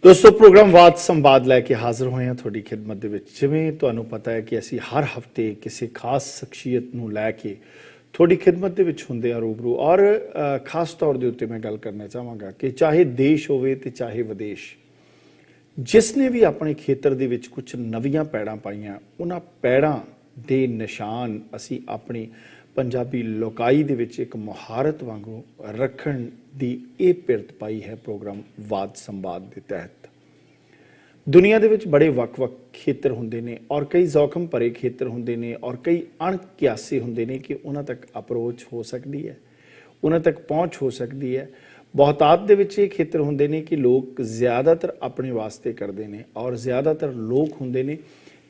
दोस्तों प्रोग्राम वाद संवाद लैके हाजिर होए हैं थोड़ी खिदमत दे विच। जिवें तुहानूं पता है कि असी हर हफ्ते किसी खास शख्सियत नूं लैके थोड़ी खिदमत दे विच हुंदे आ रूबरू और खास तौर दे उत्ते मैं गल करना चाहांगा कि चाहे देश होवे ते चाहे विदेश, जिसने भी अपने खेतर दे विच कुछ नवीआं पैड़ां पाईआं उन्हां पैड़ां दे निशान असी अपनी पंजाबी लोकाई दे विच एक मुहारत वांगू रखण दी ਇਹ ਪਿਰਤ ਪਾਈ है प्रोग्राम वाद संवाद के तहत। दुनिया दे विच बड़े वख-वख खेतर हुंदे ने और कई जोखम भरे खेतर हुंदे ने और कई अणकियासे हुंदे ने कि उन्हां तक अप्रोच हो सकती है, उन्हां तक पहुँच हो सकती है। बहुतात दे विच ये खेतर हुंदे ने कि लोग ज़्यादातर अपने वास्ते करते हैं और ज़्यादातर लोग हुंदे ने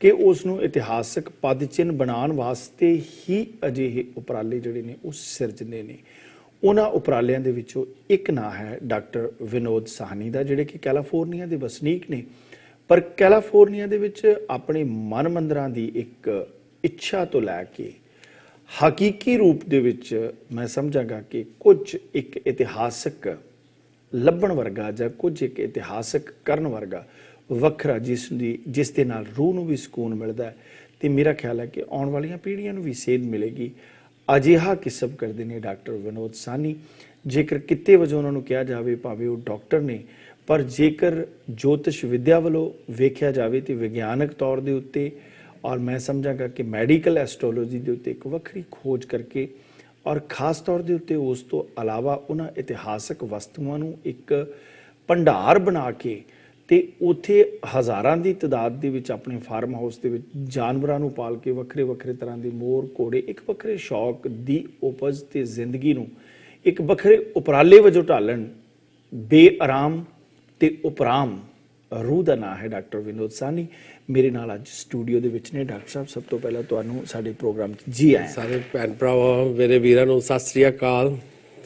कि उसनूं इतिहासक पद चिन्ह बनाउण वास्ते ही अजिहे उपराले जिहड़े ने उह सिरजदे ने। उन्हां उपरालियां दे विचों एक नां है डॉक्टर विनोद साहनी दा, जिहड़े कि कैलीफोर्निया दे वसनीक ने, पर कैलीफोर्निया दे विच अपने मन मंदिरां दी एक इच्छा तो लैके हकीकी रूप दे विच मैं समझांगा कि कुछ एक इतिहासक ਲੱਭਣ ਵਰਗਾ ਜਾਂ ਕੁਝ ਇੱਕ ਇਤਿਹਾਸਕ ਕਰਨ ਵਰਗਾ ਵੱਖਰਾ ਜਿਸ ਦੇ ਨਾਲ ਰੂਹ ਨੂੰ ਵੀ ਸਕੂਨ ਮਿਲਦਾ ਹੈ ਤੇ ਮੇਰਾ ਖਿਆਲ ਹੈ ਕਿ ਆਉਣ ਵਾਲੀਆਂ ਪੀੜ੍ਹੀਆਂ ਨੂੰ ਵੀ ਸੇਧ ਮਿਲੇਗੀ। ਅਜਿਹਾ ਕਿਸਬ ਕਰਦੇ ਨੇ ਡਾਕਟਰ ਵਿਨੋਦ ਸਾਹਨੀ। ਜੇਕਰ ਕਿੱਤੇ ਵਜੋਂ ਉਹਨਾਂ ਨੂੰ ਕਿਹਾ ਜਾਵੇ ਭਾਵੇਂ ਉਹ ਡਾਕਟਰ ਨੇ, ਪਰ ਜੇਕਰ ਜੋਤਿਸ਼ ਵਿਦਿਆ ਵੱਲੋਂ ਵੇਖਿਆ ਜਾਵੇ ਤੇ ਵਿਗਿਆਨਕ ਤੌਰ ਦੇ ਉੱਤੇ ਔਰ ਮੈਂ ਸਮਝਾਂਗਾ ਕਿ ਮੈਡੀਕਲ ਐਸਟ੍ਰੋਲੋਜੀ ਦੇ ਉੱਤੇ ਇੱਕ ਵੱਖਰੀ ਖੋਜ ਕਰਕੇ और खास तौर के उत्ते उस तो अलावा उन्होंने इतिहासक वस्तुओं एक भंडार बना के ते उत्थे हज़ारां की तादाद दे विच अपने फार्म हाउस के जानवरों को पाल के वक्रे वक्रे तरह के मोर घोड़े एक वक्रे शौक की उपज ते जिंदगी नूं एक वक्रे उपराले वजों ढालण बेआराम ते उपराम रूह का नाम है डॉक्टर विनोद साहनी। मेरे नाल अज स्टूडियो दे विच ने डॉक्टर साहब। सब तो पहला तुहानूं साडे प्रोग्राम जी आए सारे भैन भरावां मेरे वीरां नूं सत श्री अकाल।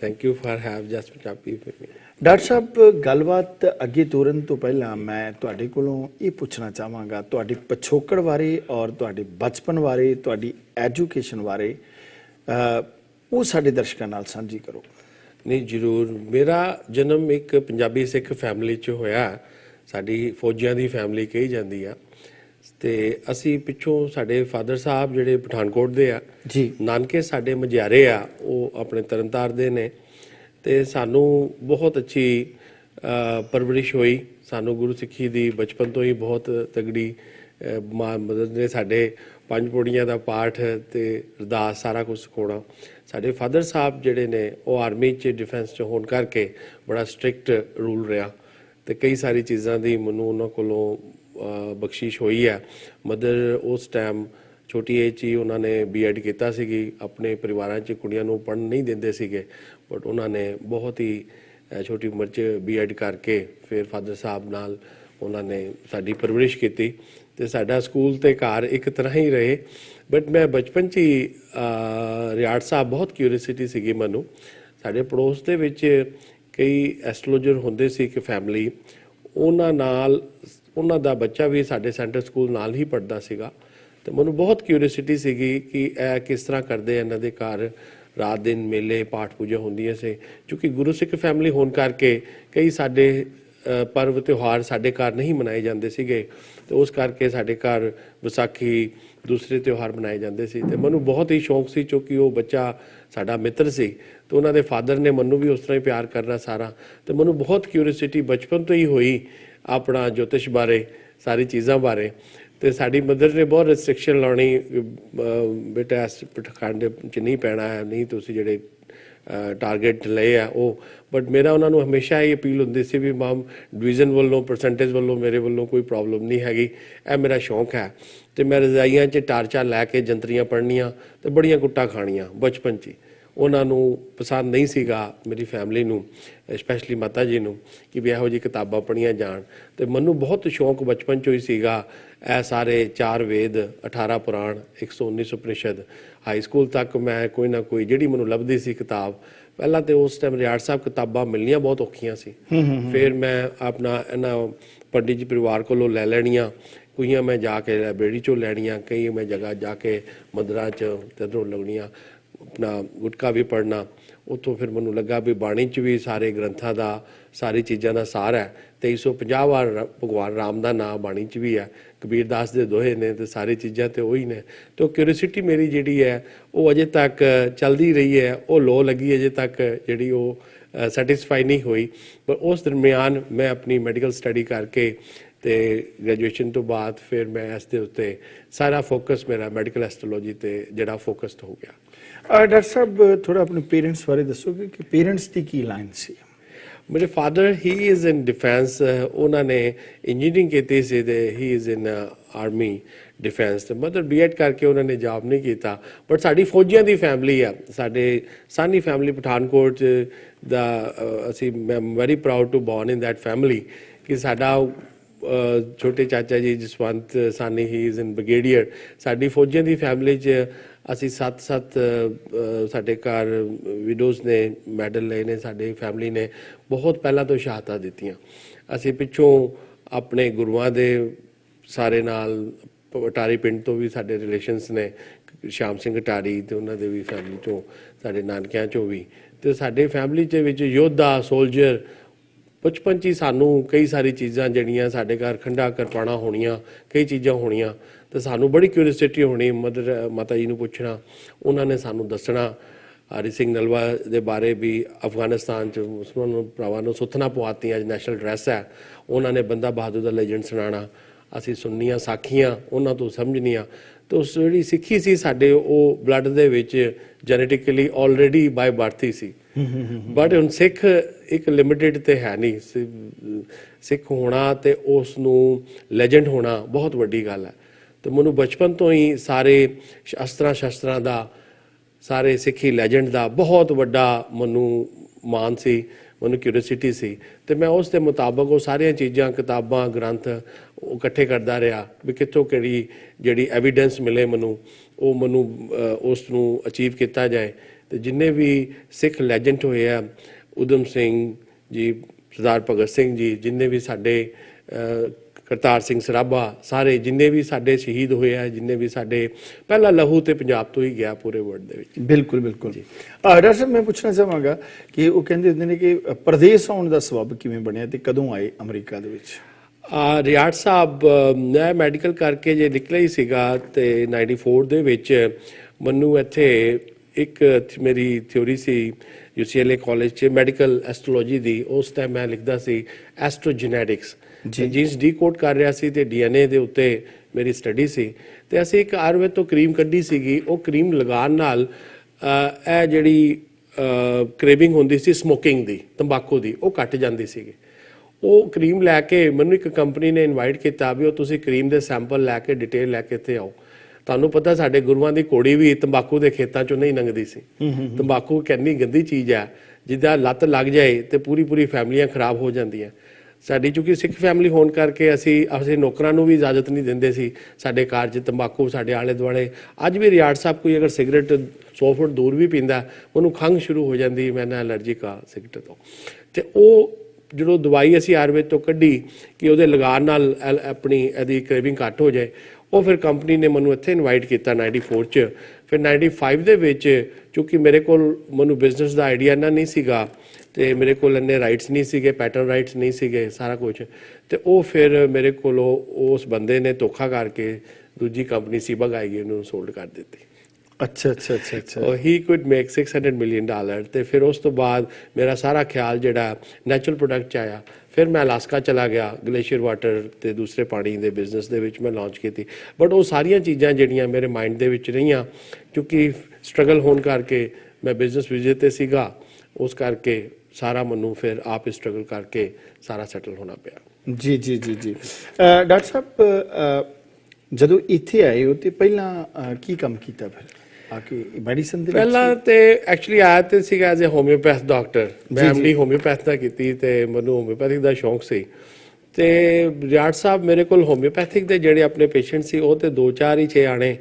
Thank you for have just Punjabi with me. Doctor साहब गलबात अगे तोरन तो पहला मैं तुहाडे कोलों ये पूछना चाहांगा तुहाडे पिछोकड़ बारे और तुहाडे बचपन बारे तुहाडी एजुकेशन बारे वो साडे दर्शकां नाल सांझी करो। नहीं जरूर। मेरा जन्म एक पंजाबी सिख फैमिली च होया। साडी फौजियां दी फैमिली कही जाती आ ते असी पिछों साडे फादर साहब जिहड़े पठानकोट दे आ जी, नानके साडे मझियारे आ वो अपने तरनतार दे ने ते सानू बहुत अच्छी परवरिश हुई। सानू गुरु सिੱਖੀ दी बचपन तो ही बहुत तगड़ी मां मदर ने साडे पंज पौड़ियां दा पाठ ते अरदास सारा कुछ सिखाउणा। साडे फादर साहब जिहड़े ने वो आर्मी च डिफेंस च होण करके बड़ा स्ट्रिक्ट रूल रहा तो कई सारी चीज़ों की मैनू उन्होंने कोलों बख्शिश हुई है। मदर उस टाइम छोटी एज ही उन्होंने BEd किया सी। अपने परिवारों च कुड़ियां नूं पढ़न नहीं देंदे सीगे, बट उन्होंने बहुत ही छोटी उम्र च BEd करके फिर फादर साहब नाल उन्होंने साडी परवरिश की ते साडा स्कूल ते घर एक तरह ही रहे। बट मैं बचपन च ही रियाड़ साहब बहुत क्यूरीसिटी सीगी मैनू। साडे पड़ोस दे विच कई एस्ट्रोलॉजर होंदे सी कि फैमिली उन्हां दा बच्चा भी साडे सेंटर स्कूल नाल ही पढ़दा सीगा ते मैनूं बहुत क्यूरीसिटी सीगी कि यह किस तरह करदे इन्हां दे घर रात दिन मेले पाठ पूजा होंदियां सी। क्योंकि गुरु सिख फैमिली होण करके कई साडे पर्व त्यौहार साडे घर नहीं मनाए जाते सीगे तो उस करके साडे घर विसाखी दूसरे त्यौहार मनाए जाते सी ते मैनूं बहुत ही शौक सी। क्योंकि वो बच्चा साडा मित्र सी तो उन्होंने फादर ने मैनू भी उस तरह ही प्यार करना सारा। तो मैनू बहुत क्यूरीसिटी बचपन तो ही हुई अपना ज्योतिष बारे सारी चीज़ों बारे। तो साड़ी मदर ने बहुत रिस्ट्रिक्शन लानी बेटा इस पखंड च नहीं पैना है, नहीं तुसीं जिहड़े टारगेट लए है वो। बट मेरा उन्होंने हमेशा ये अपील होंदी सी भी माम डिवीजन वालों परसेंटेज वालों मेरे वालों कोई प्रॉब्लम नहीं हैगी, यह मेरा शौक है। तो मैं रजाइयां च टार्चा लैके जंतरियां पढ़नियां तो बड़ियां कुट्टा खानियां बचपन च। उन्होंने पसंद नहीं सीगा मेरी फैमिली नूं स्पैशली माता जी नूं कि भी इहो जी किताबां पढ़ियां जाण। तो मैनू बहुत शौक बचपन चो ही सीगा ए सारे 4 वेद 18 पुराण 119 उपनिषद हाई स्कूल तक मैं कोई ना कोई जिहड़ी मैनू लभदी सी किताब। पहला तो उस टाइम रियाड़ साहब किताबां मिलनियां बहुत औखियां सी। फिर मैं अपना इन्हां पंडित जी परिवार कोलों लै लैणियां, कोईयां मैं जाके लाइब्रेरी चों लैणियां, कई मैं जगह जाके मंदरां च तदरों लगनियां। अपना गुटका भी पढ़ना ਉੱਥੋਂ ਫਿਰ ਮੈਨੂੰ ਲੱਗਾ ਵੀ ਬਾਣੀ 'ਚ ਵੀ ਸਾਰੇ ਗ੍ਰੰਥਾਂ ਦਾ ਸਾਰੀ ਚੀਜ਼ਾਂ ਦਾ ਸਾਰ ਹੈ। 2350 ਵਾਰ ਭਗਵਾਨ ਰਾਮ ਦਾ ਨਾਮ ਬਾਣੀ 'ਚ ਵੀ ਹੈ, ਕਬੀਰ ਦਾਸ ਦੇ ਦੋਹੇ ਨੇ, ਤੇ ਸਾਰੀ ਚੀਜ਼ਾਂ ਤੇ ਉਹੀ ਨੇ। ਤੇ ਉਹ ਕਿਊਰੀਸਿਟੀ ਮੇਰੀ ਜਿਹੜੀ ਹੈ ਉਹ ਅਜੇ ਤੱਕ ਚੱਲਦੀ ਰਹੀ ਹੈ, ਉਹ ਲੋ ਲੱਗੀ ਅਜੇ ਤੱਕ ਜਿਹੜੀ ਉਹ ਸੈਟਿਸਫਾਈ ਨਹੀਂ ਹੋਈ। ਪਰ ਉਸ ਦਰਮਿਆਨ ਮੈਂ ਆਪਣੀ ਮੈਡੀਕਲ ਸਟੱਡੀ ਕਰਕੇ ਤੇ ਗ੍ਰੈਜੂਏਸ਼ਨ ਤੋਂ ਬਾਅਦ ਫਿਰ ਮੈਂ ਇਸ ਦੇ ਉੱਤੇ ਸਾਰਾ ਫੋਕਸ ਮੇਰਾ ਮੈਡੀਕਲ ਐਸਟ੍ਰੋਲੋਜੀ ਤੇ ਜਿਹੜਾ ਫੋਕਸਡ ਹੋ ਗਿਆ। ਡਾਕਟਰ ਸਾਹਿਬ ਥੋੜਾ ਆਪਣੇ ਪੇਰੈਂਟਸ ਬਾਰੇ ਦੱਸੋਗੇ ਕਿ ਪੇਰੈਂਟਸ ਦੀ ਕੀ ਲਾਈਨ ਸੀ? ਮੇਰੇ father he is in defence, ਉਹਨਾਂ ਨੇ ਇੰਜੀਨੀਅਰਿੰਗ ਕੀਤੀ ਸੀ ਤੇ ਹੀ ਇਜ਼ ਇਨ ਆਰਮੀ ਡਿਫੈਂਸ। ਤੇ ਮਦਰ ਬੀਐਡ ਕਰਕੇ ਉਹਨਾਂ ਨੇ ਜੌਬ ਨਹੀਂ ਕੀਤਾ। ਬਟ ਸਾਡੀ ਫੌਜੀਆਂ ਦੀ ਫੈਮਿਲੀ ਆ, ਸਾਡੇ ਸਾਨੀ ਫੈਮਿਲੀ ਪਠਾਨਕੋਟ ਦਾ। ਅਸੀਂ ਮੈਂ very proud to born in that family ਕਿ ਸਾਡਾ ਛੋਟੇ ਚਾਚਾ ਜੀ Jaswant Sani he is in brigadier. ਸਾਡੀ ਫੌਜੀਆਂ ਦੀ ਫੈਮਿਲੀ 'ਚ ਅਸੀਂ 7 ਸਾਡੇ ਘਰ ਵਿਡੋਜ਼ ਨੇ ਮੈਡਲ ਲਏ ਨੇ। ਸਾਡੀ ਫੈਮਿਲੀ ਨੇ ਬਹੁਤ ਪਹਿਲਾਂ ਤੋਂ ਸ਼ਹਾਦਤਾਂ ਦਿੱਤੀਆਂ। ਅਸੀਂ ਪਿੱਛੋਂ ਆਪਣੇ ਗੁਰੂਆਂ ਦੇ ਸਾਰੇ ਨਾਲ ਅਟਾਰੀ ਪਿੰਡ ਤੋਂ ਵੀ ਸਾਡੇ ਰਿਲੇਸ਼ਨਸ ਨੇ, ਸ਼ਾਮ ਸਿੰਘ ਅਟਾਰੀ ਤੇ ਉਹਨਾਂ ਦੇ ਵੀ ਫੈਮਿਲੀ ਤੋਂ, ਸਾਡੇ ਨਾਨਕਿਆਂ 'ਚੋਂ ਵੀ। ਤੇ ਸਾਡੇ ਫੈਮਿਲੀ 'ਚ ਵਿੱਚ ਯੋਧਾ ਸੋਲਜਰ ਬਚਪਨ 'ਚ ਹੀ ਸਾਨੂੰ ਕਈ ਸਾਰੀ ਚੀਜ਼ਾਂ ਜਿਹੜੀਆਂ ਸਾਡੇ ਘਰ ਖੰਡਾ ਕਿਰਪਾਨਾਂ ਹੋਣੀਆਂ, ਕਈ ਚੀਜ਼ਾਂ ਹੋਣੀਆਂ, ਤੇ ਸਾਨੂੰ ਬੜੀ ਕਿਊਰੀਸਿਟੀ ਹੋਣੀ ਮਦਰ ਮਾਤਾ ਜੀ ਨੂੰ ਪੁੱਛਣਾ, ਉਹਨਾਂ ਨੇ ਸਾਨੂੰ ਦੱਸਣਾ ਹਰੀ ਸਿੰਘ ਨਲਵਾ ਦੇ ਬਾਰੇ ਵੀ। ਅਫਗਾਨਿਸਤਾਨ 'ਚ ਮੁਸਲਮਾਨ ਭਰਾਵਾਂ ਨੂੰ ਸੁੱਥਣਾ ਪਵਾਤੀਆਂ, ਅੱਜ ਨੈਸ਼ਨਲ ਡਰੈਸ ਹੈ। ਉਹਨਾਂ ਨੇ ਬੰਦਾ ਬਹਾਦਰ ਦਾ ਲੈਜੈਂਡ ਸੁਣਾਉਣਾ, ਅਸੀਂ ਸੁਣਨੀਆਂ ਸਾਖੀਆਂ, ਉਹਨਾਂ ਤੋਂ ਸਮਝਣੀਆਂ। ਤਾਂ ਉਸ ਜਿਹੜੀ ਸਿੱਖੀ ਸੀ ਸਾਡੇ ਉਹ ਬਲੱਡ ਦੇ ਵਿੱਚ ਜੈਨੇਟਿਕਲੀ ਆਲਰੇਡੀ ਬਾਈ ਬਰਥ ਹੀ ਸੀ। ਬਟ ਹੁਣ ਸਿੱਖ ਇੱਕ ਲਿਮਿਟਿਡ ਤੇ ਹੈ ਨਹੀਂ, ਸਿੱਖ ਹੋਣਾ ਤੇ ਉਸ ਨੂੰ ਲੈਜੈਂਡ ਹੋਣਾ ਬਹੁਤ ਵੱਡੀ ਗੱਲ ਹੈ। ਤੇ ਮੈਨੂੰ ਬਚਪਨ ਤੋਂ ਹੀ ਸਾਰੇ ਸ਼ਸਤਰਾਂ ਦਾ, ਸਾਰੇ ਸਿੱਖੀ ਲੈਜੈਂਡ ਦਾ ਬਹੁਤ ਵੱਡਾ ਮੈਨੂੰ ਮਾਣ ਸੀ, ਮੈਨੂੰ ਕਿਊਰੀਸਿਟੀ ਸੀ। ਤੇ ਮੈਂ ਉਸ ਦੇ ਮੁਤਾਬਕ ਉਹ ਸਾਰੀਆਂ ਚੀਜ਼ਾਂ, ਕਿਤਾਬਾਂ, ਗ੍ਰੰਥ ਉਹ ਇਕੱਠੇ ਕਰਦਾ ਰਿਹਾ ਵੀ ਕਿੱਥੋਂ ਕਿਹੜੀ ਜਿਹੜੀ ਐਵੀਡੈਂਸ ਮਿਲੇ ਮੈਨੂੰ, ਉਹ ਮੈਨੂੰ ਉਸ ਨੂੰ ਅਚੀਵ ਕੀਤਾ ਜਾਏ। ਤੇ ਜਿੰਨੇ ਵੀ ਸਿੱਖ ਲੈਜੈਂਡ ਹੋਏ ਆ, ਉਦਮ ਸਿੰਘ ਜੀ, ਸਰਦਾਰ ਭਗਤ ਸਿੰਘ ਜੀ, ਜਿੰਨੇ ਵੀ ਸਾਡੇ ਕਰਤਾਰ ਸਿੰਘ ਸਰਾਭਾ, ਸਾਰੇ ਜਿੰਨੇ ਵੀ ਸਾਡੇ ਸ਼ਹੀਦ ਹੋਏ ਆ, ਜਿੰਨੇ ਵੀ ਸਾਡੇ ਪਹਿਲਾ ਲਹੂ ਤੇ ਪੰਜਾਬ ਤੋਂ ਹੀ ਗਿਆ ਪੂਰੇ ਵਰਲਡ ਦੇ ਵਿੱਚ। ਬਿਲਕੁਲ ਬਿਲਕੁਲ ਜੀ। ਡਾਕਟਰ ਸਾਹਿਬ ਮੈਂ ਪੁੱਛਣਾ ਚਾਹਾਂਗਾ ਕਿ ਉਹ ਕਹਿੰਦੇ ਹੁੰਦੇ ਨੇ ਕਿ ਪ੍ਰਦੇਸ਼ ਆਉਣ ਦਾ ਸਬਬ ਕਿਵੇਂ ਬਣਿਆ ਤੇ ਕਦੋਂ ਆਏ ਅਮਰੀਕਾ ਦੇ ਵਿੱਚ? ਰਿਆੜ ਸਾਹਿਬ ਮੈਂ ਮੈਡੀਕਲ ਕਰਕੇ ਜੇ ਨਿਕਲਿਆ ਹੀ ਸੀਗਾ ਤੇ 94 ਦੇ ਵਿੱਚ ਮੈਨੂੰ ਇੱਥੇ ਇੱਕ ਮੇਰੀ ਥਿਊਰੀ ਸੀ UCLA ਕਾਲਜ 'ਚ ਮੈਡੀਕਲ ਐਸਟ੍ਰੋਲੋਜੀ ਦੀ। ਉਸ ਟਾਈਮ ਮੈਂ ਲਿਖਦਾ ਸੀ ਐਸਟ੍ਰੋਜੈਨੇਟਿਕਸ, ਜੀਨਸ ਡੀਕੋਡ ਕਰ ਰਿਹਾ ਸੀ ਤੇ DNA ਦੇ ਉੱਤੇ ਮੇਰੀ ਸਟੱਡੀ ਸੀ। ਤੇ ਅਸੀਂ ਇੱਕ ਆਯੁਰਵੇਦ ਤੋਂ ਕਰੀਮ ਕੱਢੀ ਸੀਗੀ, ਉਹ ਕਰੀਮ ਲਗਾਉਣ ਨਾਲ ਇਹ ਜਿਹੜੀ ਕ੍ਰੇਵਿੰਗ ਹੁੰਦੀ ਸੀ ਸਮੋਕਿੰਗ ਦੀ, ਤੰਬਾਕੂ ਦੀ, ਉਹ ਘਟ ਜਾਂਦੀ ਸੀਗੀ। ਉਹ ਕਰੀਮ ਲੈ ਕੇ ਮੈਨੂੰ ਇੱਕ ਕੰਪਨੀ ਨੇ ਇਨਵਾਈਟ ਕੀਤਾ ਵੀ ਉਹ ਤੁਸੀਂ ਕਰੀਮ ਦੇ ਸੈਂਪਲ ਲੈ ਕੇ ਡਿਟੇਲ ਲੈ ਕੇ ਇੱਥੇ ਆਓ। ਤੁਹਾਨੂੰ ਪਤਾ ਸਾਡੇ ਗੁਰੂਆਂ ਦੀ ਘੋੜੀ ਵੀ ਤੰਬਾਕੂ ਦੇ ਖੇਤਾਂ 'ਚੋਂ ਨਹੀਂ ਲੰਘਦੀ ਸੀ। ਤੰਬਾਕੂ ਕਿੰਨੀ ਗੰਦੀ ਚੀਜ਼ ਹੈ, ਜਿੱਦਾਂ ਲੱਤ ਲੱਗ ਜਾਏ ਤੇ ਪੂਰੀ ਫੈਮਲੀਆਂ ਖਰਾਬ ਹੋ ਜਾਂਦੀਆਂ। ਸਾਡੀ ਚੂੰਕਿ ਸਿੱਖ ਫੈਮਿਲੀ ਹੋਣ ਕਰਕੇ ਅਸੀਂ ਨੌਕਰਾਂ ਨੂੰ ਵੀ ਇਜਾਜ਼ਤ ਨਹੀਂ ਦਿੰਦੇ ਸੀ ਸਾਡੇ ਘਰ 'ਚ ਤੰਬਾਕੂ ਸਾਡੇ ਆਲੇ ਦੁਆਲੇ। ਅੱਜ ਵੀ ਰਿਆੜ ਸਾਹਿਬ ਕੋਈ ਅਗਰ ਸਿਗਰਟ 100 ਫੁੱਟ ਦੂਰ ਵੀ ਪੀਂਦਾ, ਉਹਨੂੰ ਖੰਘ ਸ਼ੁਰੂ ਹੋ ਜਾਂਦੀ, ਮੈਂ ਨਾ ਐਲਰਜਿਕ ਆ ਸਿਗਰਟ ਤੋਂ। ਤੇ ਉਹ ਜਦੋਂ ਦਵਾਈ ਅਸੀਂ ਆਯੁਰਵੇਦ ਤੋਂ ਕੱਢੀ ਕਿ ਉਹਦੇ ਲਗਾਉਣ ਨਾਲ ਆਪਣੀ ਇਹਦੀ ਕ੍ਰੇਵਿੰਗ ਘੱਟ ਹੋ ਜਾਏ, ਉਹ ਫਿਰ ਕੰਪਨੀ ਨੇ ਮੈਨੂੰ ਇੱਥੇ ਇਨਵਾਈਟ ਕੀਤਾ 94 'ਚ। ਫਿਰ 95 ਦੇ ਵਿੱਚ ਚੂੰਕਿ ਮੇਰੇ ਕੋਲ ਮੈਨੂੰ ਬਿਜ਼ਨਸ ਦਾ ਆਈਡੀਆ ਇੰਨਾ ਨਹੀਂ ਸੀਗਾ ਤੇ ਮੇਰੇ ਕੋਲ ਇੰਨੇ ਰਾਈਟਸ ਨਹੀਂ ਸੀਗੇ, ਪੈਟਰਨ ਰਾਈਟਸ ਨਹੀਂ ਸੀਗੇ, ਸਾਰਾ ਕੁਝ। ਤੇ ਉਹ ਫਿਰ ਮੇਰੇ ਕੋਲੋਂ ਉਸ ਬੰਦੇ ਨੇ ਧੋਖਾ ਕਰਕੇ ਦੂਜੀ ਕੰਪਨੀ ਸੀਬਾ ਗਾਈਗੀ ਨੂੰ ਸੋਲਡ ਕਰ ਦਿੱਤੀ। ਅੱਛਾ। ਹੀ ਕੁਡ ਮੇਕ $600 ਮਿਲੀਅਨ। ਤੇ ਫਿਰ ਉਸ ਤੋਂ ਬਾਅਦ ਮੇਰਾ ਸਾਰਾ ਖਿਆਲ ਜਿਹੜਾ ਨੈਚੁਰਲ ਪ੍ਰੋਡਕਟ 'ਚ ਆਇਆ। ਫਿਰ ਮੈਂ ਅਲਾਸਕਾ ਚਲਾ ਗਿਆ, ਗਲੇਸ਼ੀਅਰ ਵਾਟਰ ਤੇ ਦੂਸਰੇ ਪਾਣੀ ਦੇ ਬਿਜ਼ਨਸ ਦੇ ਵਿੱਚ ਮੈਂ ਲਾਂਚ ਕੀਤੀ। ਬਟ ਉਹ ਸਾਰੀਆਂ ਚੀਜ਼ਾਂ ਜਿਹੜੀਆਂ ਮੇਰੇ ਮਾਈਂਡ ਦੇ ਵਿੱਚ ਰਹੀਆਂ, ਕਿਉਂਕਿ ਸਟਰਗਲ ਹੋਣ ਕਰਕੇ ਮੈਂ ਬਿਜ਼ਨਸ ਵਿਜੇ ਤੇ ਸੀਗਾ, ਉਸ ਕਰਕੇ ਸਾਰਾ ਮੈਨੂੰ ਫਿਰ ਆਪ ਸਟਰਗਲ ਕਰਕੇ ਸਾਰਾ ਸੈਟਲ ਹੋਣਾ ਪਿਆ। ਜੀ। ਡਾਕਟਰ ਸਾਹਿਬ ਜਦੋਂ ਇੱਥੇ ਆਏ ਹੋ ਤੇ ਪਹਿਲਾਂ ਕੀ ਕੰਮ ਕੀਤਾ? ਫਿਰ ਆ ਕੇ ਮੈਡੀਸਨ ਦੇ ਪਹਿਲਾਂ ਤੇ ਐਕਚੁਅਲੀ ਆਇਆ ਤੇ ਸੀਗਾ ਐਜ਼ ਅ ਹੋਮਿਓਪੈਥ ਡਾਕਟਰ। ਮੈਂ MD ਹੋਮਿਓਪੈਥ ਦਾ ਕੀਤੀ ਤੇ ਮੈਨੂੰ ਹੋਮਿਓਪੈਥਿਕ ਦਾ ਸ਼ੌਂਕ ਸੀ। ਤੇ ਰਿਆੜ ਸਾਹਿਬ ਮੇਰੇ ਕੋਲ ਹੋਮਿਓਪੈਥਿਕ ਦੇ ਜਿਹੜੇ ਆਪਣੇ ਪੇਸ਼ੈਂਟ ਸੀ ਉਹ ਤੇ 2-4 ਹੀ 6 ਆਣੇ,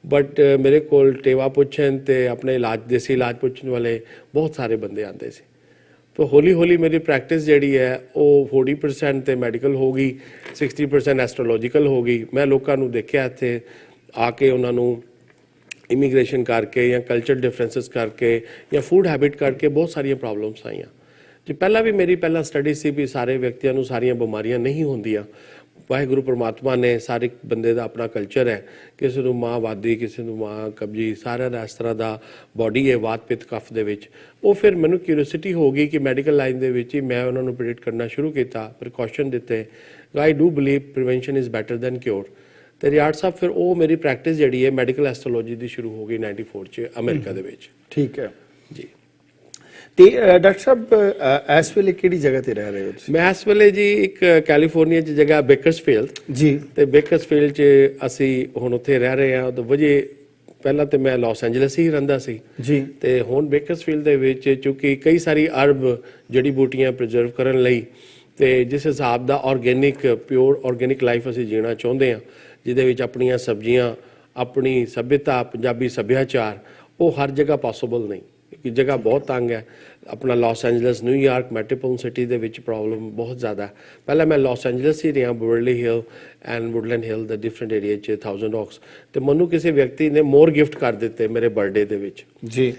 ਬਟ ਮੇਰੇ ਕੋਲ ਟੇਵਾ ਪੁੱਛਣ ਤੇ ਆਪਣੇ ਇਲਾਜ, ਦੇਸੀ ਇਲਾਜ ਪੁੱਛਣ ਵਾਲੇ ਬਹੁਤ ਸਾਰੇ ਬੰਦੇ ਆਉਂਦੇ ਸੀ। ਤਾਂ ਹੌਲੀ ਮੇਰੀ ਪ੍ਰੈਕਟਿਸ ਜਿਹੜੀ ਹੈ ਉਹ 40% ਤੇ ਮੈਡੀਕਲ ਹੋ ਗਈ, 60% ਐਸਟ੍ਰੋਲੋਜੀਕਲ ਹੋ ਗਈ। ਮੈਂ ਲੋਕਾਂ ਨੂੰ ਦੇਖਿਆ ਇੱਥੇ ਆ ਕੇ ਉਹਨਾਂ ਨੂੰ ਇਮੀਗ੍ਰੇਸ਼ਨ ਕਰਕੇ ਜਾਂ ਕਲਚਰ ਡਿਫਰੈਂਸਸ ਕਰਕੇ ਜਾਂ ਫੂਡ ਹੈਬਿਟ ਕਰਕੇ ਬਹੁਤ ਸਾਰੀਆਂ ਪ੍ਰੋਬਲਮਸ ਆਈਆਂ। ਜੀ ਪਹਿਲਾਂ ਵੀ ਮੇਰੀ ਸਟੱਡੀ ਸੀ ਵੀ ਸਾਰੇ ਵਿਅਕਤੀਆਂ ਨੂੰ ਸਾਰੀਆਂ ਬਿਮਾਰੀਆਂ ਨਹੀਂ ਹੁੰਦੀਆਂ। ਵਾਹਿਗੁਰੂ ਪਰਮਾਤਮਾ ਨੇ ਸਾਰੇ ਬੰਦੇ ਦਾ ਆਪਣਾ ਕਲਚਰ ਹੈ, ਕਿਸੇ ਨੂੰ ਮਾਂਹਵਾਦੀ, ਕਿਸੇ ਨੂੰ ਮਾਂ ਕਬਜੀ, ਸਾਰਿਆਂ ਦਾ ਇਸ ਤਰ੍ਹਾਂ ਦਾ ਬੋਡੀ ਹੈ ਵਾਤ ਪਿੱਤ ਕਫ ਦੇ ਵਿੱਚ। ਉਹ ਫਿਰ ਮੈਨੂੰ ਕਿਊਰੀਓਸਿਟੀ ਹੋ ਗਈ ਕਿ ਮੈਡੀਕਲ ਲਾਈਨ ਦੇ ਵਿੱਚ ਹੀ ਮੈਂ ਉਹਨਾਂ ਨੂੰ ਪ੍ਰੈਡਿਕਟ ਕਰਨਾ ਸ਼ੁਰੂ ਕੀਤਾ, ਪ੍ਰੀਕਾਸ਼ਨ ਦਿੱਤੇ। I do believe prevention is better than cure. ਤੇ ਰਿਆੜ ਸਾਹਿਬ ਫਿਰ ਉਹ ਮੇਰੀ ਪ੍ਰੈਕਟਿਸ ਜਿਹੜੀ ਹੈ ਮੈਡੀਕਲ ਐਸਟ੍ਰੋਲੋਜੀ ਦੀ ਸ਼ੁਰੂ ਹੋ ਗਈ 94 'ਚ ਅਮਰੀਕਾ ਦੇ ਵਿੱਚ। ਠੀਕ ਹੈ ਜੀ। ਤੇ ਡਾਕਟਰ ਸਾਹਿਬ ਇਸ ਵੇਲੇ ਕਿਹੜੀ ਜਗ੍ਹਾ ਤੇ ਰਹਿ ਰਹੇ ਹੋ ਤੁਸੀਂ? ਮੈਂ ਇਸ ਵੇਲੇ ਜੀ ਇੱਕ ਕੈਲੀਫੋਰਨੀਆ 'ਚ ਜਗ੍ਹਾ ਬੇਕਰਸਫੀਲਡ ਜੀ। ਤੇ ਬੇਕਰਸਫੀਲਡ 'ਚ ਅਸੀਂ ਹੁਣ ਉੱਥੇ ਰਹਿ ਰਹੇ ਹਾਂ। ਵਜੇ ਪਹਿਲਾਂ ਤੇ ਮੈਂ ਲਾਸ ਐਂਜਲਸ ਹੀ ਰਹਿੰਦਾ ਸੀ ਜੀ, ਤੇ ਹੁਣ ਬੇਕਰਸਫੀਲਡ ਦੇ ਵਿੱਚ ਕਿਉਂਕਿ ਕਈ ਸਾਰੀ ਅਰਬ ਜੜੀ ਬੂਟੀਆਂ ਪ੍ਰੀਜ਼ਰਵ ਕਰਨ ਲਈ ਤੇ ਜਿਸ ਹਿਸਾਬ ਦਾ ਆਰਗੈਨਿਕ ਪਿਓਰ ਆਰਗੈਨਿਕ ਲਾਈਫ ਅਸੀਂ ਜੀਣਾ ਚਾਹੁੰਦੇ ਹਾਂ, ਜਿਹਦੇ ਵਿੱਚ ਆਪਣੀਆਂ ਸਬਜ਼ੀਆਂ, ਆਪਣੀ ਸੱਭਿਅਤਾ, ਪੰਜਾਬੀ ਸੱਭਿਆਚਾਰ, ਉਹ ਹਰ ਜਗ੍ਹਾ ਪੋਸੀਬਲ ਨਹੀਂ ਕਿ ਜਗ੍ਹਾ ਬਹੁਤ ਤੰਗ ਹੈ। ਆਪਣਾ Los Angeles, New York, metropolitan city ਦੇ ਵਿੱਚ ਪ੍ਰੋਬਲਮ ਬਹੁਤ ਜ਼ਿਆਦਾ। ਪਹਿਲਾਂ ਮੈਂ ਲਾਸ ਐਂਜਲਸ ਹੀ ਰਿਹਾ, ਬਵਰਲੀ ਹਿਲ ਐਂਡ ਵੁਡਲੈਂਡ ਹਿਲ ਦੇ ਡਿਫਰੈਂਟ ਏਰੀਆ 'ਚ 1000 ਔਕਸ। ਤੇ ਮੈਨੂੰ ਕਿਸੇ ਵਿਅਕਤੀ ਨੇ ਮੋਰ ਗਿਫਟ ਕਰ ਦਿੱਤੇ ਮੇਰੇ ਬਰਥਡੇ ਦੇ ਵਿੱਚ ਜੀ।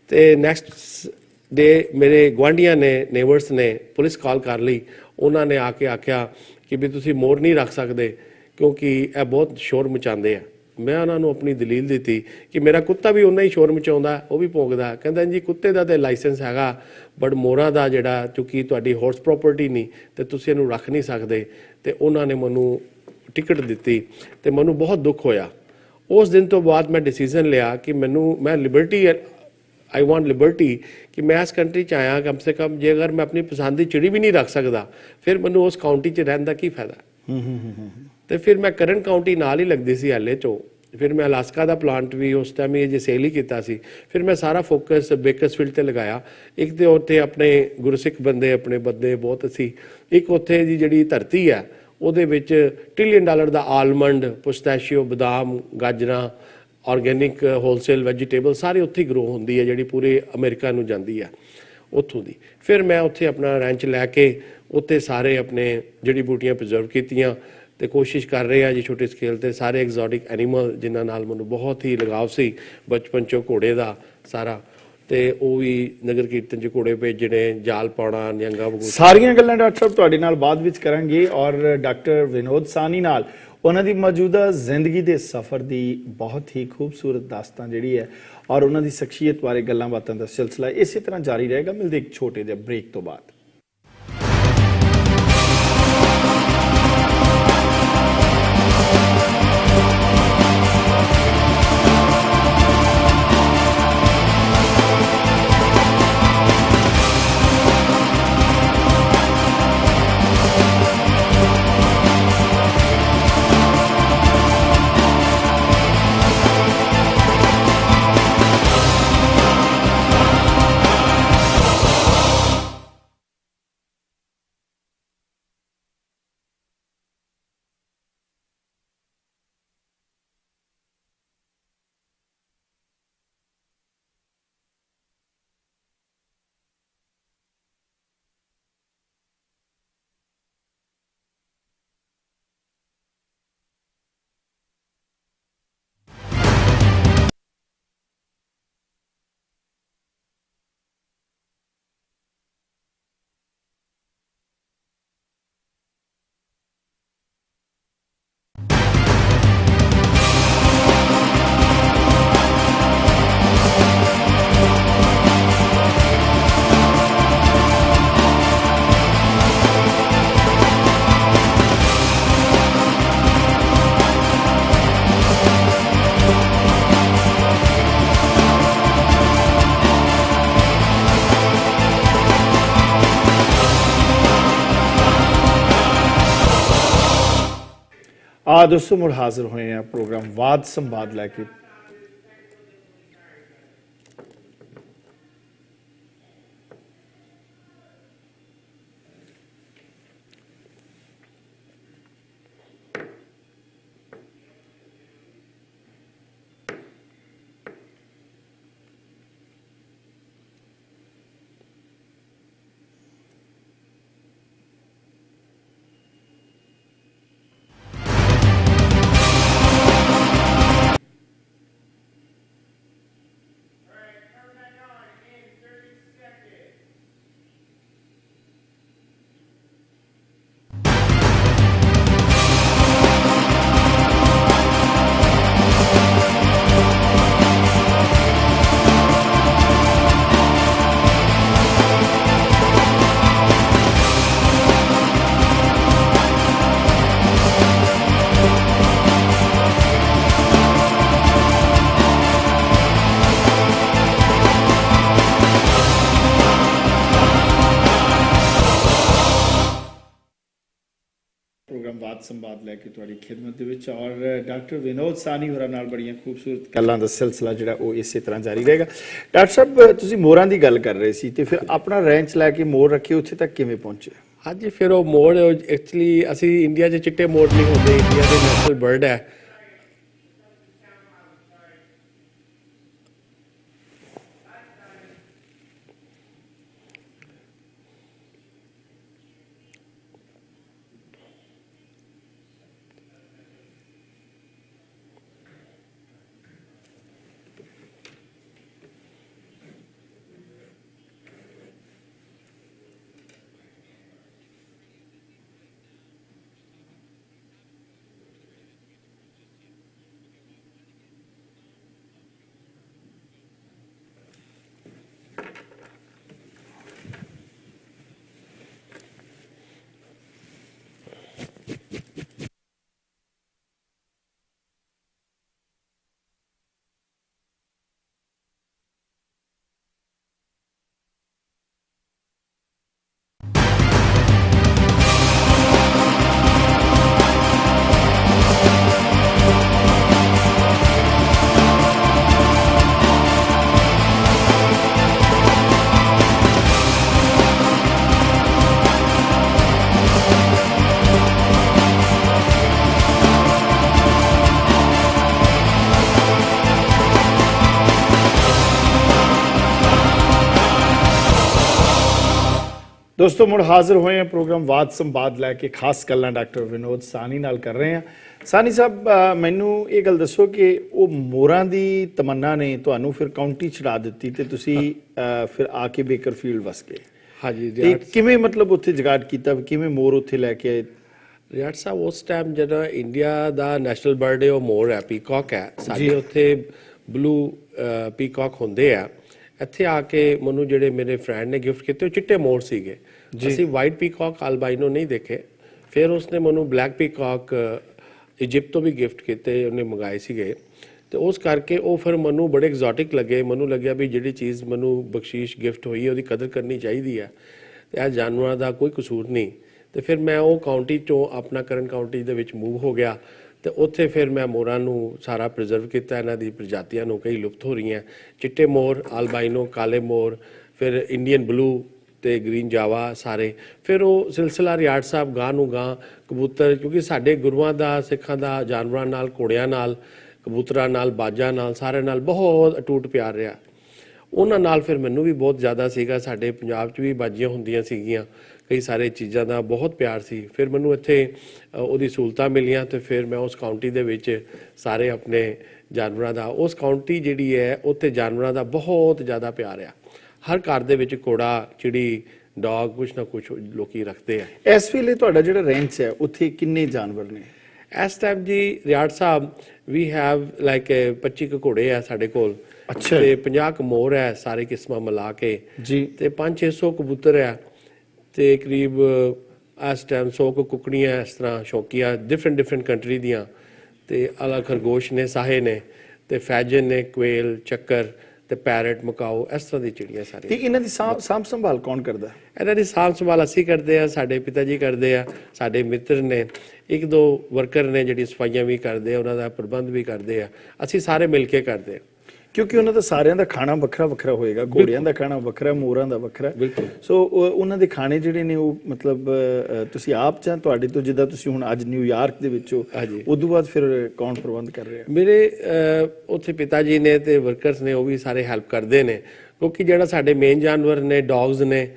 ਤੇ ਨੈਕਸਟ ਡੇ ਮੇਰੇ ਗੁਆਂਢੀਆਂ ਨੇ, ਨੇਬਰਸ ਨੇ ਪੁਲਿਸ ਕਾਲ ਕਰ ਲਈ। ਉਹਨਾਂ ਨੇ ਆ ਕੇ ਆਖਿਆ ਕਿ ਵੀ ਤੁਸੀਂ ਮੋਰ ਨਹੀਂ ਰੱਖ ਸਕਦੇ ਕਿਉਂਕਿ ਇਹ ਬਹੁਤ ਸ਼ੋਰ ਮਚਾਉਂਦੇ ਆ। ਮੈਂ ਉਹਨਾਂ ਨੂੰ ਆਪਣੀ ਦਲੀਲ ਦਿੱਤੀ ਕਿ ਮੇਰਾ ਕੁੱਤਾ ਵੀ ਉਹਨਾਂ ਹੀ ਸ਼ੋਰ ਮਚਾਉਂਦਾ, ਉਹ ਵੀ ਭੌਂਕਦਾ। ਕਹਿੰਦਾ ਜੀ ਕੁੱਤੇ ਦਾ ਤੇ ਲਾਇਸੈਂਸ ਹੈਗਾ ਬਟ ਮੋਰਾਂ ਦਾ ਜਿਹੜਾ ਚੂੰਕਿ ਤੁਹਾਡੀ ਹਾਰਸ ਪ੍ਰੋਪਰਟੀ ਨਹੀਂ ਤੇ ਤੁਸੀਂ ਇਹਨੂੰ ਰੱਖ ਨਹੀਂ ਸਕਦੇ। ਤੇ ਉਹਨਾਂ ਨੇ ਮੈਨੂੰ ਟਿਕਟ ਦਿੱਤੀ ਤੇ ਮੈਨੂੰ ਬਹੁਤ ਦੁੱਖ ਹੋਇਆ। ਉਸ ਦਿਨ ਤੋਂ ਬਾਅਦ ਮੈਂ ਡਿਸੀਜਨ ਲਿਆ ਕਿ ਮੈਂ ਲਿਬਰਟੀ, ਆਈ ਵਾਂਟ ਲਿਬਰਟੀ, ਕਿ ਮੈਂ ਇਸ ਕੰਟਰੀ 'ਚ ਆਇਆ ਕਮ ਸੇ ਕਮ ਜੇ ਅਗਰ ਮੈਂ ਆਪਣੀ ਪਸੰਦ ਦੀ ਚਿੜੀ ਵੀ ਨਹੀਂ ਰੱਖ ਸਕਦਾ ਫਿਰ ਮੈਨੂੰ ਉਸ ਕਾਊਂਟੀ 'ਚ ਰਹਿਣ ਦਾ ਕੀ ਫਾਇਦਾ। ਤੇ ਫਿਰ ਮੈਂ ਕਰੰਟ ਕਾਊਂਟੀ ਨਾਲ ਹੀ ਲੱਗਦੀ ਸੀ LA 'ਚੋਂ। ਫਿਰ ਮੈਂ ਅਲਾਸਕਾ ਦਾ ਪਲਾਂਟ ਵੀ ਉਸ ਟਾਈਮ ਇਹ ਜੇ ਸੇਲ ਹੀ ਕੀਤਾ ਸੀ। ਫਿਰ ਮੈਂ ਸਾਰਾ ਫੋਕਸ ਬੇਕਰਸਫੀਲਡ ਤੇ ਲਗਾਇਆ। ਇੱਕ ਤੇ ਉੱਥੇ ਆਪਣੇ ਗੁਰਸਿੱਖ ਬੰਦੇ, ਆਪਣੇ ਬੰਦੇ ਬਹੁਤ ਸੀ। ਇੱਕ ਉੱਥੇ ਦੀ ਜਿਹੜੀ ਧਰਤੀ ਹੈ ਉਹਦੇ ਵਿੱਚ $1 ਟ੍ਰਿਲੀਅਨ ਦਾ ਆਲਮੰਡ, ਪਿਸਤਾਸ਼ੀਓ, ਬਦਾਮ, ਗਾਜਰਾਂ, ਆਰਗੈਨਿਕ ਹੋਲਸੇਲ ਵੈਜੀਟੇਬਲ ਸਾਰੇ ਉੱਥੇ ਗਰੋ ਹੁੰਦੀ ਹੈ ਜਿਹੜੀ ਪੂਰੇ ਅਮਰੀਕਾ ਨੂੰ ਜਾਂਦੀ ਹੈ ਉੱਥੋਂ ਦੀ। ਫਿਰ ਮੈਂ ਉੱਥੇ ਆਪਣਾ ਰੈਂਚ ਲੈ ਕੇ ਉੱਥੇ ਸਾਰੇ ਆਪਣੇ ਜੜੀ ਬੂਟੀਆਂ ਪ੍ਰੀਜ਼ਰਵ ਕੀਤੀਆਂ ਤੇ ਕੋਸ਼ਿਸ਼ ਕਰ ਰਹੇ ਆ ਜੀ ਛੋਟੇ ਸਕੇਲ ਤੇ। ਸਾਰੇ ਐਗਜ਼ੋਟਿਕ ਐਨੀਮਲ ਜਿਨ੍ਹਾਂ ਨਾਲ ਮੈਨੂੰ ਬਹੁਤ ਹੀ ਲਗਾਵ ਸੀ ਬਚਪਨ 'ਚੋਂ, ਘੋੜੇ ਦਾ ਸਾਰਾ, ਤੇ ਉਹ ਵੀ ਨਗਰ ਕੀਰਤਨ 'ਚ ਘੋੜੇ ਭੇਜਣੇ, ਜਾਲ ਪਾਉਣਾ, ਨਿਹੰਗਾ ਵਗੂ। ਸਾਰੀਆਂ ਗੱਲਾਂ ਡਾਕਟਰ ਸਾਹਿਬ ਤੁਹਾਡੇ ਨਾਲ ਬਾਅਦ ਵਿੱਚ ਕਰਾਂਗੇ ਔਰ ਡਾਕਟਰ ਵਿਨੋਦ ਸਾਨੀ ਨਾਲ ਉਹਨਾਂ ਦੀ ਮੌਜੂਦਾ ਜ਼ਿੰਦਗੀ ਦੇ ਸਫ਼ਰ ਦੀ ਬਹੁਤ ਹੀ ਖੂਬਸੂਰਤ ਦਾਸਤਾਨ ਜਿਹੜੀ ਹੈ ਔਰ ਉਹਨਾਂ ਦੀ ਸ਼ਖਸੀਅਤ ਬਾਰੇ ਗੱਲਾਂ ਬਾਤਾਂ ਦਾ ਸਿਲਸਿਲਾ ਇਸੇ ਤਰ੍ਹਾਂ ਜਾਰੀ ਰਹੇਗਾ। ਮਿਲਦੇ ਇੱਕ ਛੋਟੇ ਜਿਹੇ ਬ੍ਰੇਕ ਤੋਂ ਬਾਅਦ। ਦੋਸਤੋ ਮੁੜ ਹਾਜ਼ਰ ਹੋਏ ਆ ਪ੍ਰੋਗਰਾਮ ਵਾਦ ਸੰਵਾਦ ਲੈ ਕੇ। ਸੰਵਾਦ ਲੈ ਕੇ ਤੁਹਾਡੀ ਖਿਦਮਤ ਦੇ ਵਿੱਚ ਔਰ ਡਾਕਟਰ ਵਿਨੋਦ ਸਾਨੀ ਹੋਰਾਂ ਨਾਲ ਬੜੀਆਂ ਖੂਬਸੂਰਤ ਗੱਲਾਂ ਦਾ ਸਿਲਸਿਲਾ ਜਿਹੜਾ ਉਹ ਇਸੇ ਤਰ੍ਹਾਂ ਜਾਰੀ ਰਹੇਗਾ। ਡਾਕਟਰ ਸਾਹਿਬ ਤੁਸੀਂ ਮੋਰਾਂ ਦੀ ਗੱਲ ਕਰ ਰਹੇ ਸੀ ਤੇ ਫਿਰ ਆਪਣਾ ਰੈਂਚ ਲੈ ਕੇ ਮੋਰ ਰੱਖੇ ਉੱਥੇ ਤੱਕ ਕਿਵੇਂ ਪਹੁੰਚੇ? ਹਾਂਜੀ, ਫਿਰ ਉਹ ਮੋਰ ਐਕਚੁਅਲੀ ਅਸੀਂ ਇੰਡੀਆ 'ਚ ਚਿੱਟੇ ਮੋਰ ਨਹੀਂ ਹੁੰਦੇ, ਇੰਡੀਆ ਦੇ ਨੈਸ਼ਨਲ ਬਰਡ ਹੈ। ਦੋਸਤੋ ਮੁੜ ਹਾਜ਼ਰ ਹੋਏ ਹਾਂ ਪ੍ਰੋਗਰਾਮ ਵਾਦ ਸੰਵਾਦ ਲੈ ਕੇ ਖਾਸ ਗੱਲਾਂ ਡਾਕਟਰ ਵਿਨੋਦ ਸਾਨੀ ਨਾਲ ਕਰ ਰਹੇ ਹਾਂ। ਸਾਨੀ ਸਾਹਿਬ ਮੈਨੂੰ ਇਹ ਗੱਲ ਦੱਸੋ ਕਿ ਉਹ ਮੋਰਾਂ ਦੀ ਤਮੰਨਾ ਨੇ ਤੁਹਾਨੂੰ ਫਿਰ ਕਾਉਂਟੀ ਚੜਾ ਦਿੱਤੀ ਤੇ ਤੁਸੀਂ ਫਿਰ ਆ ਕੇ ਬੇਕਰਫੀਲਡ ਵਸ ਗਏ। ਹਾਂਜੀ, ਤੇ ਕਿਵੇਂ ਮਤਲਬ ਉੱਥੇ ਜੁਗਾੜ ਕੀਤਾ, ਕਿਵੇਂ ਮੋਰ ਉੱਥੇ ਲੈ ਕੇ ਆਏ? ਰਿਆੜ ਸਾਹਿਬ ਉਸ ਟਾਈਮ ਜਿਹੜਾ ਇੰਡੀਆ ਦਾ ਨੈਸ਼ਨਲ ਬਰਡ ਹੈ ਉਹ ਮੋਰ ਹੈ, ਪੀਕੌਕ ਹੈ। ਸਾਡੇ ਉੱਥੇ ਬਲੂ ਪੀਕੌਕ ਹੁੰਦੇ ਆ। ਇੱਥੇ ਆ ਕੇ ਮੈਨੂੰ ਜਿਹੜੇ ਮੇਰੇ ਫਰੈਂਡ ਨੇ ਗਿਫਟ ਕੀਤੇ ਉਹ ਚਿੱਟੇ ਮੋਰ ਸੀਗੇ। ਅਸੀਂ ਵਾਈਟ ਪੀਕੌਕ ਅਲਬਾਈਨੋ ਨਹੀਂ ਦੇਖੇ। ਫਿਰ ਉਸਨੇ ਮੈਨੂੰ ਬਲੈਕ ਪੀਕੌਕ ਇਜਿਪਟ ਤੋਂ ਵੀ ਗਿਫਟ ਕੀਤੇ, ਉਹਨੇ ਮੰਗਾਏ ਸੀਗੇ। ਤੇ ਉਸ ਕਰਕੇ ਉਹ ਫਿਰ ਮੈਨੂੰ ਬੜੇ ਐਗਜ਼ੋਟਿਕ ਲੱਗੇ। ਮੈਨੂੰ ਲੱਗਿਆ ਵੀ ਜਿਹੜੀ ਚੀਜ਼ ਮੈਨੂੰ ਬਖਸ਼ੀਸ਼ ਗਿਫਟ ਹੋਈ ਹੈ ਉਹਦੀ ਕਦਰ ਕਰਨੀ ਚਾਹੀਦੀ ਹੈ ਤੇ ਇਹ ਜਾਨਵਰਾਂ ਦਾ ਕੋਈ ਕਸੂਰ ਨਹੀਂ। ਤੇ ਫਿਰ ਮੈਂ ਉਹ ਕਾਉਂਟੀ ਚੋਂ ਆਪਣਾ ਕਰਨ ਕਾਉਂਟੀ ਦੇ ਵਿੱਚ ਮੂਵ ਹੋ ਗਿਆ ਤੇ ਉੱਥੇ ਫਿਰ ਮੈਂ ਮੋਰਾਂ ਨੂੰ ਸਾਰਾ ਪ੍ਰੀਜ਼ਰਵ ਕੀਤਾ। ਇਹਨਾਂ ਦੀ ਪ੍ਰਜਾਤੀਆਂ ਨੂੰ ਕਈ ਲੁਪਤ ਹੋ ਰਹੀਆਂ, ਚਿੱਟੇ ਮੋਰ, ਅਲਬਾਈਨੋ, ਕਾਲੇ ਮੋਰ, ਫਿਰ ਇੰਡੀਅਨ ਬਲੂ ਤੇ ਗ੍ਰੀਨ ਜਾਵਾ ਸਾਰੇ। ਫਿਰ ਉਹ ਸਿਲਸਿਲਾ ਰਿਆੜ ਸਾਹਿਬ ਗਾਂ ਨੂੰ ਗਾਂ ਕਬੂਤਰ, ਕਿਉਂਕਿ ਸਾਡੇ ਗੁਰੂਆਂ ਦਾ, ਸਿੱਖਾਂ ਦਾ ਜਾਨਵਰਾਂ ਨਾਲ, ਘੋੜਿਆਂ ਨਾਲ, ਕਬੂਤਰਾਂ ਨਾਲ, ਬਾਜਾਂ ਨਾਲ, ਸਾਰਿਆਂ ਨਾਲ ਬਹੁਤ ਅਟੁੱਟ ਪਿਆਰ ਰਿਹਾ। ਉਹਨਾਂ ਨਾਲ ਫਿਰ ਮੈਨੂੰ ਵੀ ਬਹੁਤ ਜ਼ਿਆਦਾ ਸੀਗਾ। ਸਾਡੇ ਪੰਜਾਬ 'ਚ ਵੀ ਬਾਜੀਆਂ ਹੁੰਦੀਆਂ ਸੀਗੀਆਂ, ਕਈ ਸਾਰੇ ਚੀਜ਼ਾਂ ਦਾ ਬਹੁਤ ਪਿਆਰ ਸੀ। ਫਿਰ ਮੈਨੂੰ ਇੱਥੇ ਉਹਦੀ ਸਹੂਲਤਾਂ ਮਿਲੀਆਂ ਤੇ ਫਿਰ ਮੈਂ ਉਸ ਕਾਉਂਟੀ ਦੇ ਵਿੱਚ ਸਾਰੇ ਆਪਣੇ ਜਾਨਵਰਾਂ ਦਾ, ਉਸ ਕਾਉਂਟੀ ਜਿਹੜੀ ਹੈ ਉੱਥੇ ਜਾਨਵਰਾਂ ਦਾ ਬਹੁਤ ਜ਼ਿਆਦਾ ਪਿਆਰ ਆ। ਹਰ ਘਰ ਦੇ ਵਿੱਚ ਘੋੜਾ, ਚਿੜੀ, ਡੌਗ ਕੁਛ ਨਾ ਕੁਛ ਲੋਕੀ ਰੱਖਦੇ ਆ। ਇਸ ਵੇਲੇ ਤੁਹਾਡਾ ਜਿਹੜਾ ਰੈਂਚ ਹੈ ਉੱਥੇ ਕਿੰਨੇ ਜਾਨਵਰ ਨੇ ਇਸ ਟਾਈਮ? ਜੀ ਰਿਆੜ ਸਾਹਿਬ ਵੀ ਹੈਵ ਲਾਈਕ 25 ਕੁ ਘੋੜੇ ਆ ਸਾਡੇ ਕੋਲ। ਅੱਛਾ। ਤੇ 50 ਕੁ ਮੋਰ ਹੈ, ਸਾਰੇ ਕਿਸਮਾਂ ਮਿਲਾ ਕੇ ਜੀ। ਤੇ 500-600 ਕਬੂਤਰ ਆ ਤੇ ਕਰੀਬ ਇਸ ਟਾਈਮ 100 ਕੁ ਕੁਕੜੀਆਂ ਇਸ ਤਰ੍ਹਾਂ ਸ਼ੌਕੀਆ ਡਿਫਰੈਂਟ ਕੰਟਰੀ ਦੀਆਂ। ਤੇ ਅਲੱਗ ਖਰਗੋਸ਼ ਨੇ, ਸਾਹੇ ਨੇ ਤੇ ਫੈਜਨ ਨੇ, ਕੁਏਲ, ਚੱਕਰ ਤੇ ਪੈਰਟ, ਮਕਾਓ, ਇਸ ਤਰ੍ਹਾਂ ਦੀ ਚਿੜੀਆਂ ਸਾਰੀਆਂ। ਤੇ ਇਹਨਾਂ ਦੀ ਸਾਂਭ ਸੰਭਾਲ ਕੌਣ ਕਰਦਾ? ਇਹਨਾਂ ਦੀ ਸਾਂਭ ਸੰਭਾਲ ਅਸੀਂ ਕਰਦੇ ਆ, ਸਾਡੇ ਪਿਤਾ ਜੀ ਕਰਦੇ ਆ, ਸਾਡੇ ਮਿੱਤਰ ਨੇ, 1-2 ਵਰਕਰ ਨੇ ਜਿਹੜੀ ਸਫਾਈਆਂ ਵੀ ਕਰਦੇ ਆ, ਉਹਨਾਂ ਦਾ ਪ੍ਰਬੰਧ ਵੀ ਕਰਦੇ ਆ। ਅਸੀਂ ਸਾਰੇ ਮਿਲ ਕੇ ਕਰਦੇ ਆ, ਕਿਉਂਕਿ ਉਹਨਾਂ ਦਾ ਸਾਰਿਆਂ ਦਾ ਖਾਣਾ ਵੱਖਰਾ ਵੱਖਰਾ ਹੋਏਗਾ। ਘੋੜਿਆਂ ਦਾ ਖਾਣਾ ਵੱਖਰਾ, ਮੋਰਾਂ ਦਾ ਵੱਖਰਾ। ਸੋ ਉਹਨਾਂ ਦੇ ਖਾਣੇ ਜਿਹੜੇ ਨੇ ਉਹ ਮਤਲਬ ਤੁਸੀਂ ਆਪ ਜਾਂ ਤੁਹਾਡੇ ਤੋਂ, ਜਿੱਦਾਂ ਤੁਸੀਂ ਹੁਣ ਅੱਜ ਨਿਊਯਾਰਕ ਦੇ ਵਿੱਚ ਹੋ, ਉਦੋਂ ਬਾਅਦ ਫਿਰ ਕੌਣ ਪ੍ਰਬੰਧ ਕਰ ਰਿਹਾ? ਮੇਰੇ ਉੱਥੇ ਪਿਤਾ ਜੀ ਨੇ ਤੇ ਵਰਕਰਸ ਨੇ, ਉਹ ਵੀ ਸਾਰੇ ਹੈਲਪ ਕਰਦੇ ਨੇ। ਕਿਉਂਕਿ ਜਿਹੜਾ ਸਾਡੇ ਮੇਨ ਜਾਨਵਰ ਨੇ, ਡੌਗਸ ਨੇ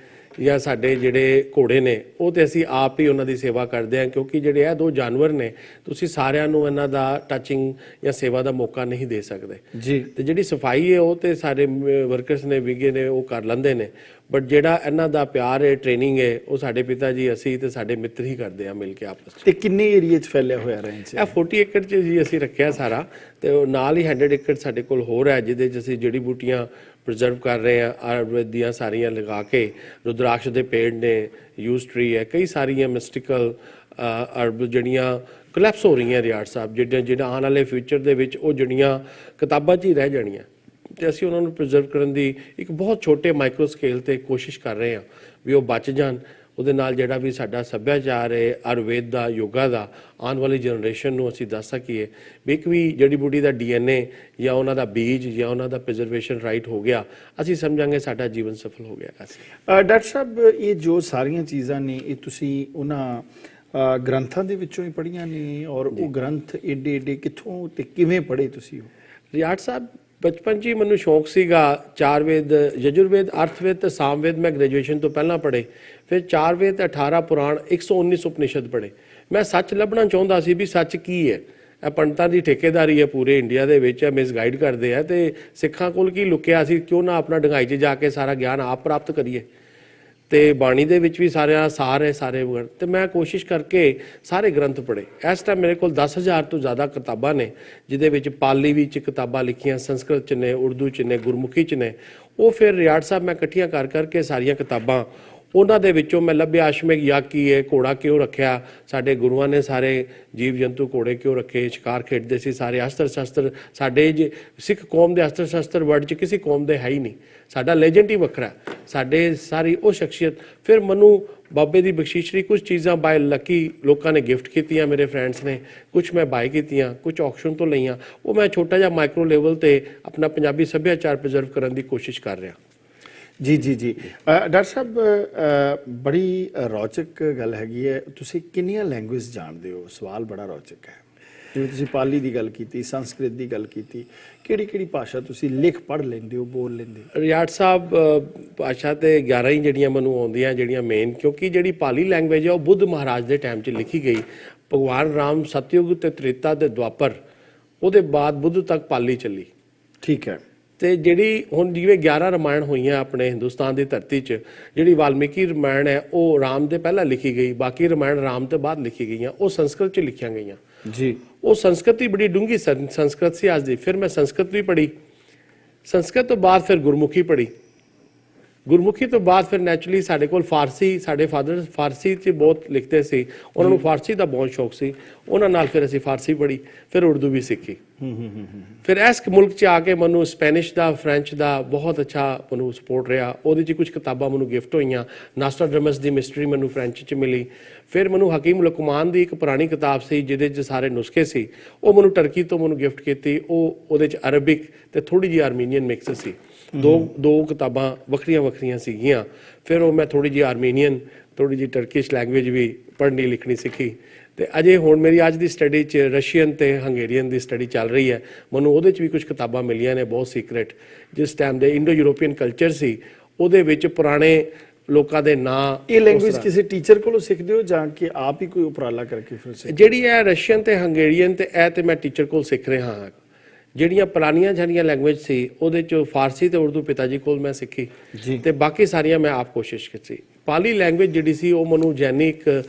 ਜਾਂ ਸਾਡੇ ਜਿਹੜੇ ਘੋੜੇ ਨੇ, ਉਹ ਤੇ ਅਸੀਂ ਆਪ ਹੀ ਉਹਨਾਂ ਦੀ ਸੇਵਾ ਕਰਦੇ ਹਾਂ। ਕਿਉਂਕਿ ਜਿਹੜੇ ਇਹ 2 ਜਾਨਵਰ ਨੇ, ਤੁਸੀਂ ਸਾਰਿਆਂ ਨੂੰ ਇਹਨਾਂ ਦਾ ਟੱਚਿੰਗ ਜਾਂ ਸੇਵਾ ਦਾ ਮੌਕਾ ਨਹੀਂ ਦੇ ਸਕਦੇ ਜੀ। ਤੇ ਜਿਹੜੀ ਸਫਾਈ ਹੈ ਉਹ ਤੇ ਸਾਰੇ ਵਰਕਰਸ ਨੇ, ਵਿਗੇ ਨੇ, ਉਹ ਕਰ ਲੈਂਦੇ ਨੇ। ਬਟ ਜਿਹੜਾ ਇਹਨਾਂ ਦਾ ਪਿਆਰ ਹੈ, ਟ੍ਰੇਨਿੰਗ ਹੈ, ਉਹ ਸਾਡੇ ਪਿਤਾ ਜੀ, ਅਸੀਂ ਤੇ ਸਾਡੇ ਮਿੱਤਰ ਹੀ ਕਰਦੇ ਆ ਮਿਲ ਕੇ ਆਪਸ ਵਿੱਚ। ਤੇ ਕਿੰਨੇ ਏਰੀਆ 'ਚ ਫੈਲਿਆ ਹੋਇਆ ਰੈਂਚ? ਇਹ 40 ਏਕੜ 'ਚ ਜੀ ਅਸੀਂ ਰੱਖਿਆ ਸਾਰਾ। ਤੇ ਉਹ ਨਾਲ ਹੀ 100 ਏਕੜ ਸਾਡੇ ਕੋਲ ਹੋਰ ਹੈ, ਜਿਹਦੇ 'ਚ ਅਸੀਂ ਜੜੀ ਬੂਟੀਆਂ ਪ੍ਰੀਜ਼ਰਵ ਕਰ ਰਹੇ ਆ, ਆਯੁਰਵੇਦ ਦੀਆਂ ਸਾਰੀਆਂ ਲਗਾ ਕੇ। ਰੁਦਰਾਕਸ਼ ਦੇ ਪੇੜ ਨੇ, ਯੂਜ਼ ਟਰੀ ਹੈ, ਕਈ ਸਾਰੀਆਂ ਮਿਸਟੀਕਲ ਅਰਬ ਜਿਹੜੀਆਂ ਕੋਲੈਪਸ ਹੋ ਰਹੀਆਂ ਰਿਆੜ ਸਾਹਿਬ, ਜਿਹੜਾ ਆਉਣ ਵਾਲੇ ਫਿਊਚਰ ਦੇ ਵਿੱਚ ਉਹ ਜਿਹੜੀਆਂ ਕਿਤਾਬਾਂ 'ਚ ਹੀ ਰਹਿ ਜਾਣੀਆਂ। ਤੇ ਅਸੀਂ ਉਹਨਾਂ ਨੂੰ ਪ੍ਰੀਜ਼ਰਵ ਕਰਨ ਦੀ ਇੱਕ ਬਹੁਤ ਛੋਟੇ ਮਾਈਕਰੋ ਸਕੇਲ ਤੇ ਕੋਸ਼ਿਸ਼ ਕਰ ਰਹੇ ਹਾਂ ਵੀ ਉਹ ਬਚ ਜਾਣ। ਉਹਦੇ ਨਾਲ ਜਿਹੜਾ ਵੀ ਸਾਡਾ ਸੱਭਿਆਚਾਰ ਹੈ ਆਯੁਰਵੇਦ ਦਾ ਯੋਗਾ ਦਾ ਆਉਣ ਵਾਲੀ ਜਨਰੇਸ਼ਨ ਨੂੰ ਅਸੀਂ ਦੱਸ ਸਕੀਏ ਵੀ ਇੱਕ ਵੀ ਜੜੀ ਬੂਟੀ ਦਾ DNA ਜਾਂ ਉਹਨਾਂ ਦਾ ਬੀਜ ਜਾਂ ਉਹਨਾਂ ਦਾ ਪ੍ਰੀਜ਼ਰਵੇਸ਼ਨ ਰਾਈਟ ਹੋ ਗਿਆ, ਅਸੀਂ ਸਮਝਾਂਗੇ ਸਾਡਾ ਜੀਵਨ ਸਫਲ ਹੋ ਗਿਆ। ਡਾਕਟਰ ਸਾਹਿਬ, ਇਹ ਜੋ ਸਾਰੀਆਂ ਚੀਜ਼ਾਂ ਨੇ ਇਹ ਤੁਸੀਂ ਉਹਨਾਂ ਗ੍ਰੰਥਾਂ ਦੇ ਵਿੱਚੋਂ ਹੀ ਪੜ੍ਹੀਆਂ ਨੇ, ਔਰ ਉਹ ਗ੍ਰੰਥ ਏਡੇ ਏਡੇ ਕਿੱਥੋਂ ਤੇ ਕਿਵੇਂ ਪੜ੍ਹੇ ਤੁਸੀਂ? ਰਿਆੜ ਸਾਹਿਬ, ਬਚਪਨ 'ਚ ਹੀ ਮੈਨੂੰ ਸ਼ੌਂਕ ਸੀਗਾ। 4 ਵੇਦ, ਯਜੁਰਵੇਦ, ਅਰਥਵੇਦ ਤੇ ਸਾਮਵੇਦ ਮੈਂ ਗ੍ਰੈਜੂਏਸ਼ਨ ਤੋਂ ਪਹਿਲਾਂ ਪੜ੍ਹੇ। ਫਿਰ 4 ਵੇਦ ਤੇ 18 ਪੁਰਾਣ, 119 ਉਪਨਿਸ਼ਦ ਪੜ੍ਹੇ। ਮੈਂ ਸੱਚ ਲੱਭਣਾ ਚਾਹੁੰਦਾ ਸੀ ਵੀ ਸੱਚ ਕੀ ਹੈ। ਇਹ ਪੰਡਤਾਂ ਦੀ ਠੇਕੇਦਾਰੀ ਹੈ ਪੂਰੇ ਇੰਡੀਆ ਦੇ ਵਿੱਚ, ਮਿਸਗਾਈਡ ਕਰਦੇ ਆ ਤੇ ਸਿੱਖਾਂ ਕੋਲ ਕੀ ਲੁਕਿਆ ਸੀ, ਕਿਉਂ ਨਾ ਆਪਣਾ ਡੰਗਾਈ 'ਚ ਜਾ ਕੇ ਸਾਰਾ ਗਿਆਨ ਆਪ ਪ੍ਰਾਪਤ ਕਰੀਏ। ਤੇ ਬਾਣੀ ਦੇ ਵਿੱਚ ਵੀ ਸਾਰਿਆਂ ਸਾਰ ਹੈ ਸਾਰੇ ਵਗੈਰਾ। ਤੇ ਮੈਂ ਕੋਸ਼ਿਸ਼ ਕਰਕੇ ਸਾਰੇ ਗ੍ਰੰਥ ਪੜ੍ਹੇ। ਇਸ ਟਾਈਮ ਮੇਰੇ ਕੋਲ 10,000 ਤੋਂ ਜ਼ਿਆਦਾ ਕਿਤਾਬਾਂ ਨੇ, ਜਿਹਦੇ ਵਿੱਚ ਪਾਲੀ ਵਿੱਚ ਕਿਤਾਬਾਂ ਲਿਖੀਆਂ, ਸੰਸਕ੍ਰਿਤ 'ਚ ਨੇ, ਉਰਦੂ 'ਚ ਨੇ, ਗੁਰਮੁਖੀ 'ਚ ਨੇ। ਉਹ ਫਿਰ ਰਿਆੜ ਸਾਹਿਬ ਮੈਂ ਇਕੱਠੀਆਂ ਕਰ ਕਰਕੇ ਸਾਰੀਆਂ ਕਿਤਾਬਾਂ, ਉਹਨਾਂ ਦੇ ਵਿੱਚੋਂ ਮੈਂ ਲੱਭਿਆ ਅਸ਼ਮੇਘ ਯਾਗ ਕੀ ਹੈ, ਘੋੜਾ ਕਿਉਂ ਰੱਖਿਆ, ਸਾਡੇ ਗੁਰੂਆਂ ਨੇ ਸਾਰੇ ਜੀਵ ਜੰਤੂ ਘੋੜੇ ਕਿਉਂ ਰੱਖੇ, ਸ਼ਿਕਾਰ ਖੇਡਦੇ ਸੀ ਸਾਰੇ, ਅਸਤਰ ਸ਼ਸਤਰ ਸਾਡੇ ਸਿੱਖ ਕੌਮ ਦੇ ਅਸਤਰ ਸ਼ਸਤਰ ਵਰਲਡ 'ਚ ਕਿਸੇ ਕੌਮ ਦੇ ਹੈ ਹੀ ਨਹੀਂ, ਸਾਡਾ ਲੈਜੈਂਡ ਹੀ ਵੱਖਰਾ ਸਾਡੇ ਸਾਰੀ ਉਹ ਸ਼ਖਸੀਅਤ। ਫਿਰ ਮੈਨੂੰ ਬਾਬੇ ਦੀ ਬਖਸ਼ਿਸ਼ਰੀ ਕੁਝ ਚੀਜ਼ਾਂ ਬਾਏ ਲੱਕੀ ਲੋਕਾਂ ਨੇ ਗਿਫਟ ਕੀਤੀਆਂ, ਮੇਰੇ ਫਰੈਂਡਸ ਨੇ, ਕੁਝ ਮੈਂ ਬਾਏ ਕੀਤੀਆਂ, ਕੁਝ ਆਕਸ਼ਨ ਤੋਂ ਲਈਆਂ। ਉਹ ਮੈਂ ਛੋਟਾ ਜਿਹਾ ਮਾਈਕਰੋ ਲੈਵਲ ਤੇ ਆਪਣਾ ਪੰਜਾਬੀ ਸੱਭਿਆਚਾਰ ਪ੍ਰੀਜ਼ਰਵ ਕਰਨ ਦੀ ਕੋਸ਼ਿਸ਼ ਕਰ ਰਿਹਾ। ਜੀ ਜੀ ਜੀ ਡਾਕਟਰ ਸਾਹਿਬ, ਬੜੀ ਰੌਚਕ ਗੱਲ ਹੈਗੀ ਹੈ। ਤੁਸੀਂ ਕਿੰਨੀਆਂ ਲੈਂਗੁਏਜ ਜਾਣਦੇ ਹੋ? ਸਵਾਲ ਬੜਾ ਰੌਚਕ ਹੈ। ਜਿਵੇਂ ਤੁਸੀਂ ਪਾਲੀ ਦੀ ਗੱਲ ਕੀਤੀ, ਸੰਸਕ੍ਰਿਤ ਦੀ ਗੱਲ ਕੀਤੀ, ਕਿਹੜੀ ਕਿਹੜੀ ਭਾਸ਼ਾ ਤੁਸੀਂ ਲਿਖ ਪੜ੍ਹ ਲੈਂਦੇ ਹੋ, ਬੋਲ ਲੈਂਦੇ ਹੋ? ਰਿਆੜ ਸਾਹਿਬ, ਭਾਸ਼ਾ ਤੇ 11 ਹੀ ਜਿਹੜੀਆਂ ਮੈਨੂੰ ਆਉਂਦੀਆਂ, ਜਿਹੜੀਆਂ ਮੇਨ, ਕਿਉਂਕਿ ਜਿਹੜੀ ਪਾਲੀ ਲੈਂਗੁਏਜ ਹੈ ਉਹ ਬੁੱਧ ਮਹਾਰਾਜ ਦੇ ਟਾਈਮ 'ਚ ਲਿਖੀ ਗਈ। ਭਗਵਾਨ ਰਾਮ ਸਤਯੁਗ ਤੇ ਤ੍ਰੇਤਾ ਤੇ ਦੁਆਪਰ, ਉਹਦੇ ਬਾਅਦ ਬੁੱਧ ਤੱਕ ਪਾਲੀ ਚੱਲੀ। ਠੀਕ ਹੈ। ਤੇ ਜਿਹੜੀ ਹੁਣ ਜਿਵੇਂ 11 ਰਮਾਇਣ ਹੋਈਆਂ ਆਪਣੇ ਹਿੰਦੁਸਤਾਨ ਦੀ ਧਰਤੀ 'ਚ, ਜਿਹੜੀ ਵਾਲਮੀਕੀ ਰਮਾਇਣ ਹੈ ਉਹ ਰਾਮ ਦੇ ਪਹਿਲਾਂ ਲਿਖੀ ਗਈ, ਬਾਕੀ ਰਮਾਇਣ ਰਾਮ ਤੋਂ ਬਾਅਦ ਲਿਖੀ ਗਈਆਂ। ਉਹ ਸੰਸਕ੍ਰਿਤ 'ਚ ਲਿਖੀਆਂ ਗਈਆਂ ਜੀ। ਉਹ ਸੰਸਕ੍ਰਿਤ ਹੀ ਬੜੀ ਡੂੰਘੀ ਸੰਸਕ੍ਰਿਤ ਸੀ ਅੱਜ ਦੀ। ਫਿਰ ਮੈਂ ਸੰਸਕ੍ਰਿਤ ਵੀ ਪੜ੍ਹੀ, ਸੰਸਕ੍ਰਿਤ ਤੋਂ ਬਾਅਦ ਫਿਰ ਗੁਰਮੁਖੀ ਪੜ੍ਹੀ, ਗੁਰਮੁਖੀ ਤੋਂ ਬਾਅਦ ਫਿਰ ਨੈਚੁਰਲੀ ਸਾਡੇ ਕੋਲ ਫਾਰਸੀ, ਸਾਡੇ ਫਾਦਰ ਫਾਰਸੀ 'ਚ ਬਹੁਤ ਲਿਖਦੇ ਸੀ, ਉਹਨਾਂ ਨੂੰ ਫਾਰਸੀ ਦਾ ਬਹੁਤ ਸ਼ੌਕ ਸੀ, ਉਹਨਾਂ ਨਾਲ ਫਿਰ ਅਸੀਂ ਫਾਰਸੀ ਪੜ੍ਹੀ, ਫਿਰ ਉਰਦੂ ਵੀ ਸਿੱਖੀ। ਫਿਰ ਇਸ ਮੁਲਕ 'ਚ ਆ ਕੇ ਮੈਨੂੰ ਸਪੈਨਿਸ਼ ਦਾ, ਫਰੈਂਚ ਦਾ ਬਹੁਤ ਅੱਛਾ ਮੈਨੂੰ ਸਪੋਰਟ ਰਿਹਾ। ਉਹਦੇ 'ਚ ਕੁਝ ਕਿਤਾਬਾਂ ਮੈਨੂੰ ਗਿਫਟ ਹੋਈਆਂ। ਨਾਸਟਰਾਡਮਸ ਦੀ ਮਿਸਟਰੀ ਮੈਨੂੰ ਫਰੈਂਚ 'ਚ ਮਿਲੀ। ਫਿਰ ਮੈਨੂੰ ਹਕੀਮ ਲੁਕਮਾਨ ਦੀ ਇੱਕ ਪੁਰਾਣੀ ਕਿਤਾਬ ਸੀ ਜਿਹਦੇ 'ਚ ਸਾਰੇ ਨੁਸਖੇ ਸੀ, ਉਹ ਮੈਨੂੰ ਟਰਕੀ ਤੋਂ ਮੈਨੂੰ ਗਿਫਟ ਕੀਤੀ। ਉਹਦੇ 'ਚ ਅਰਬਿਕ ਤੇ ਥੋੜ੍ਹੀ ਜਿਹੀ ਆਰਮੀਨੀਅਨ ਮਿਕਸ ਸੀ। ਦੋ ਕਿਤਾਬਾਂ ਵੱਖਰੀਆਂ ਵੱਖਰੀਆਂ ਸੀਗੀਆਂ। ਫਿਰ ਉਹ ਮੈਂ ਥੋੜ੍ਹੀ ਜਿਹੀ ਆਰਮੀਨੀਅਨ, ਥੋੜ੍ਹੀ ਜਿਹੀ ਟਰਕਿਸ਼ ਲੈਂਗੁਏਜ ਵੀ ਪੜ੍ਹਨੀ ਲਿਖਣੀ ਸਿੱਖੀ। ਤੇ ਅਜੇ ਹੁਣ ਮੇਰੀ ਅੱਜ ਦੀ ਸਟੱਡੀ 'ਚ ਰਸ਼ੀਅਨ ਤੇ ਹੰਗੇਰੀਅਨ ਦੀ ਸਟੱਡੀ ਚੱਲ ਰਹੀ ਹੈ। ਮੈਨੂੰ ਉਹਦੇ 'ਚ ਵੀ ਕੁਝ ਕਿਤਾਬਾਂ ਮਿਲੀਆਂ ਨੇ ਬਹੁਤ ਸੀਕ੍ਰੇਟ। ਜਿਸ ਟਾਈਮ ਦੇ ਇੰਡੋ ਯੂਰੋਪੀਅਨ ਕਲਚਰ ਸੀ, ਉਹਦੇ ਵਿੱਚ ਪੁਰਾਣੇ ਲੋਕਾਂ ਦੇ ਨਾਂ। ਇਹ ਲੈਂਗੁਏਜ ਕਿਸੇ ਟੀਚਰ ਕੋਲੋਂ ਸਿੱਖਦੇ ਹੋ ਜਾਂ ਕਿ ਆਪ ਹੀ ਕੋਈ ਉਪਰਾਲਾ ਕਰਕੇ ਫਿਰ ਸਿੱਖਦੇ? ਜਿਹੜੀ ਹੈ ਰਸ਼ੀਅਨ ਤੇ ਹੰਗੇਰੀਅਨ ਤੇ ਇਹ ਤੇ ਮੈਂ ਟੀਚਰ ਕੋਲ ਸਿੱਖ ਰਿਹਾ ਹਾਂ। ਜਿਹੜੀਆਂ ਪੁਰਾਣੀਆਂ ਜਿਹੜੀਆਂ ਲੈਂਗੁਏਜ ਸੀ ਉਹਦੇ 'ਚ ਫਾਰਸੀ ਤੇ ਉਰਦੂ ਪਿਤਾ ਜੀ ਕੋਲ ਮੈਂ ਸਿੱਖੀ ਤੇ ਬਾਕੀ ਸਾਰੀਆਂ ਮੈਂ ਆਪ ਕੋਸ਼ਿਸ਼ ਕੀਤੀ। ਪਾਲੀ ਲੈਂਗੁਏਜ ਜਿਹੜੀ ਸੀ ਉਹ ਮੈਨੂੰ ਜੈਨਿਕ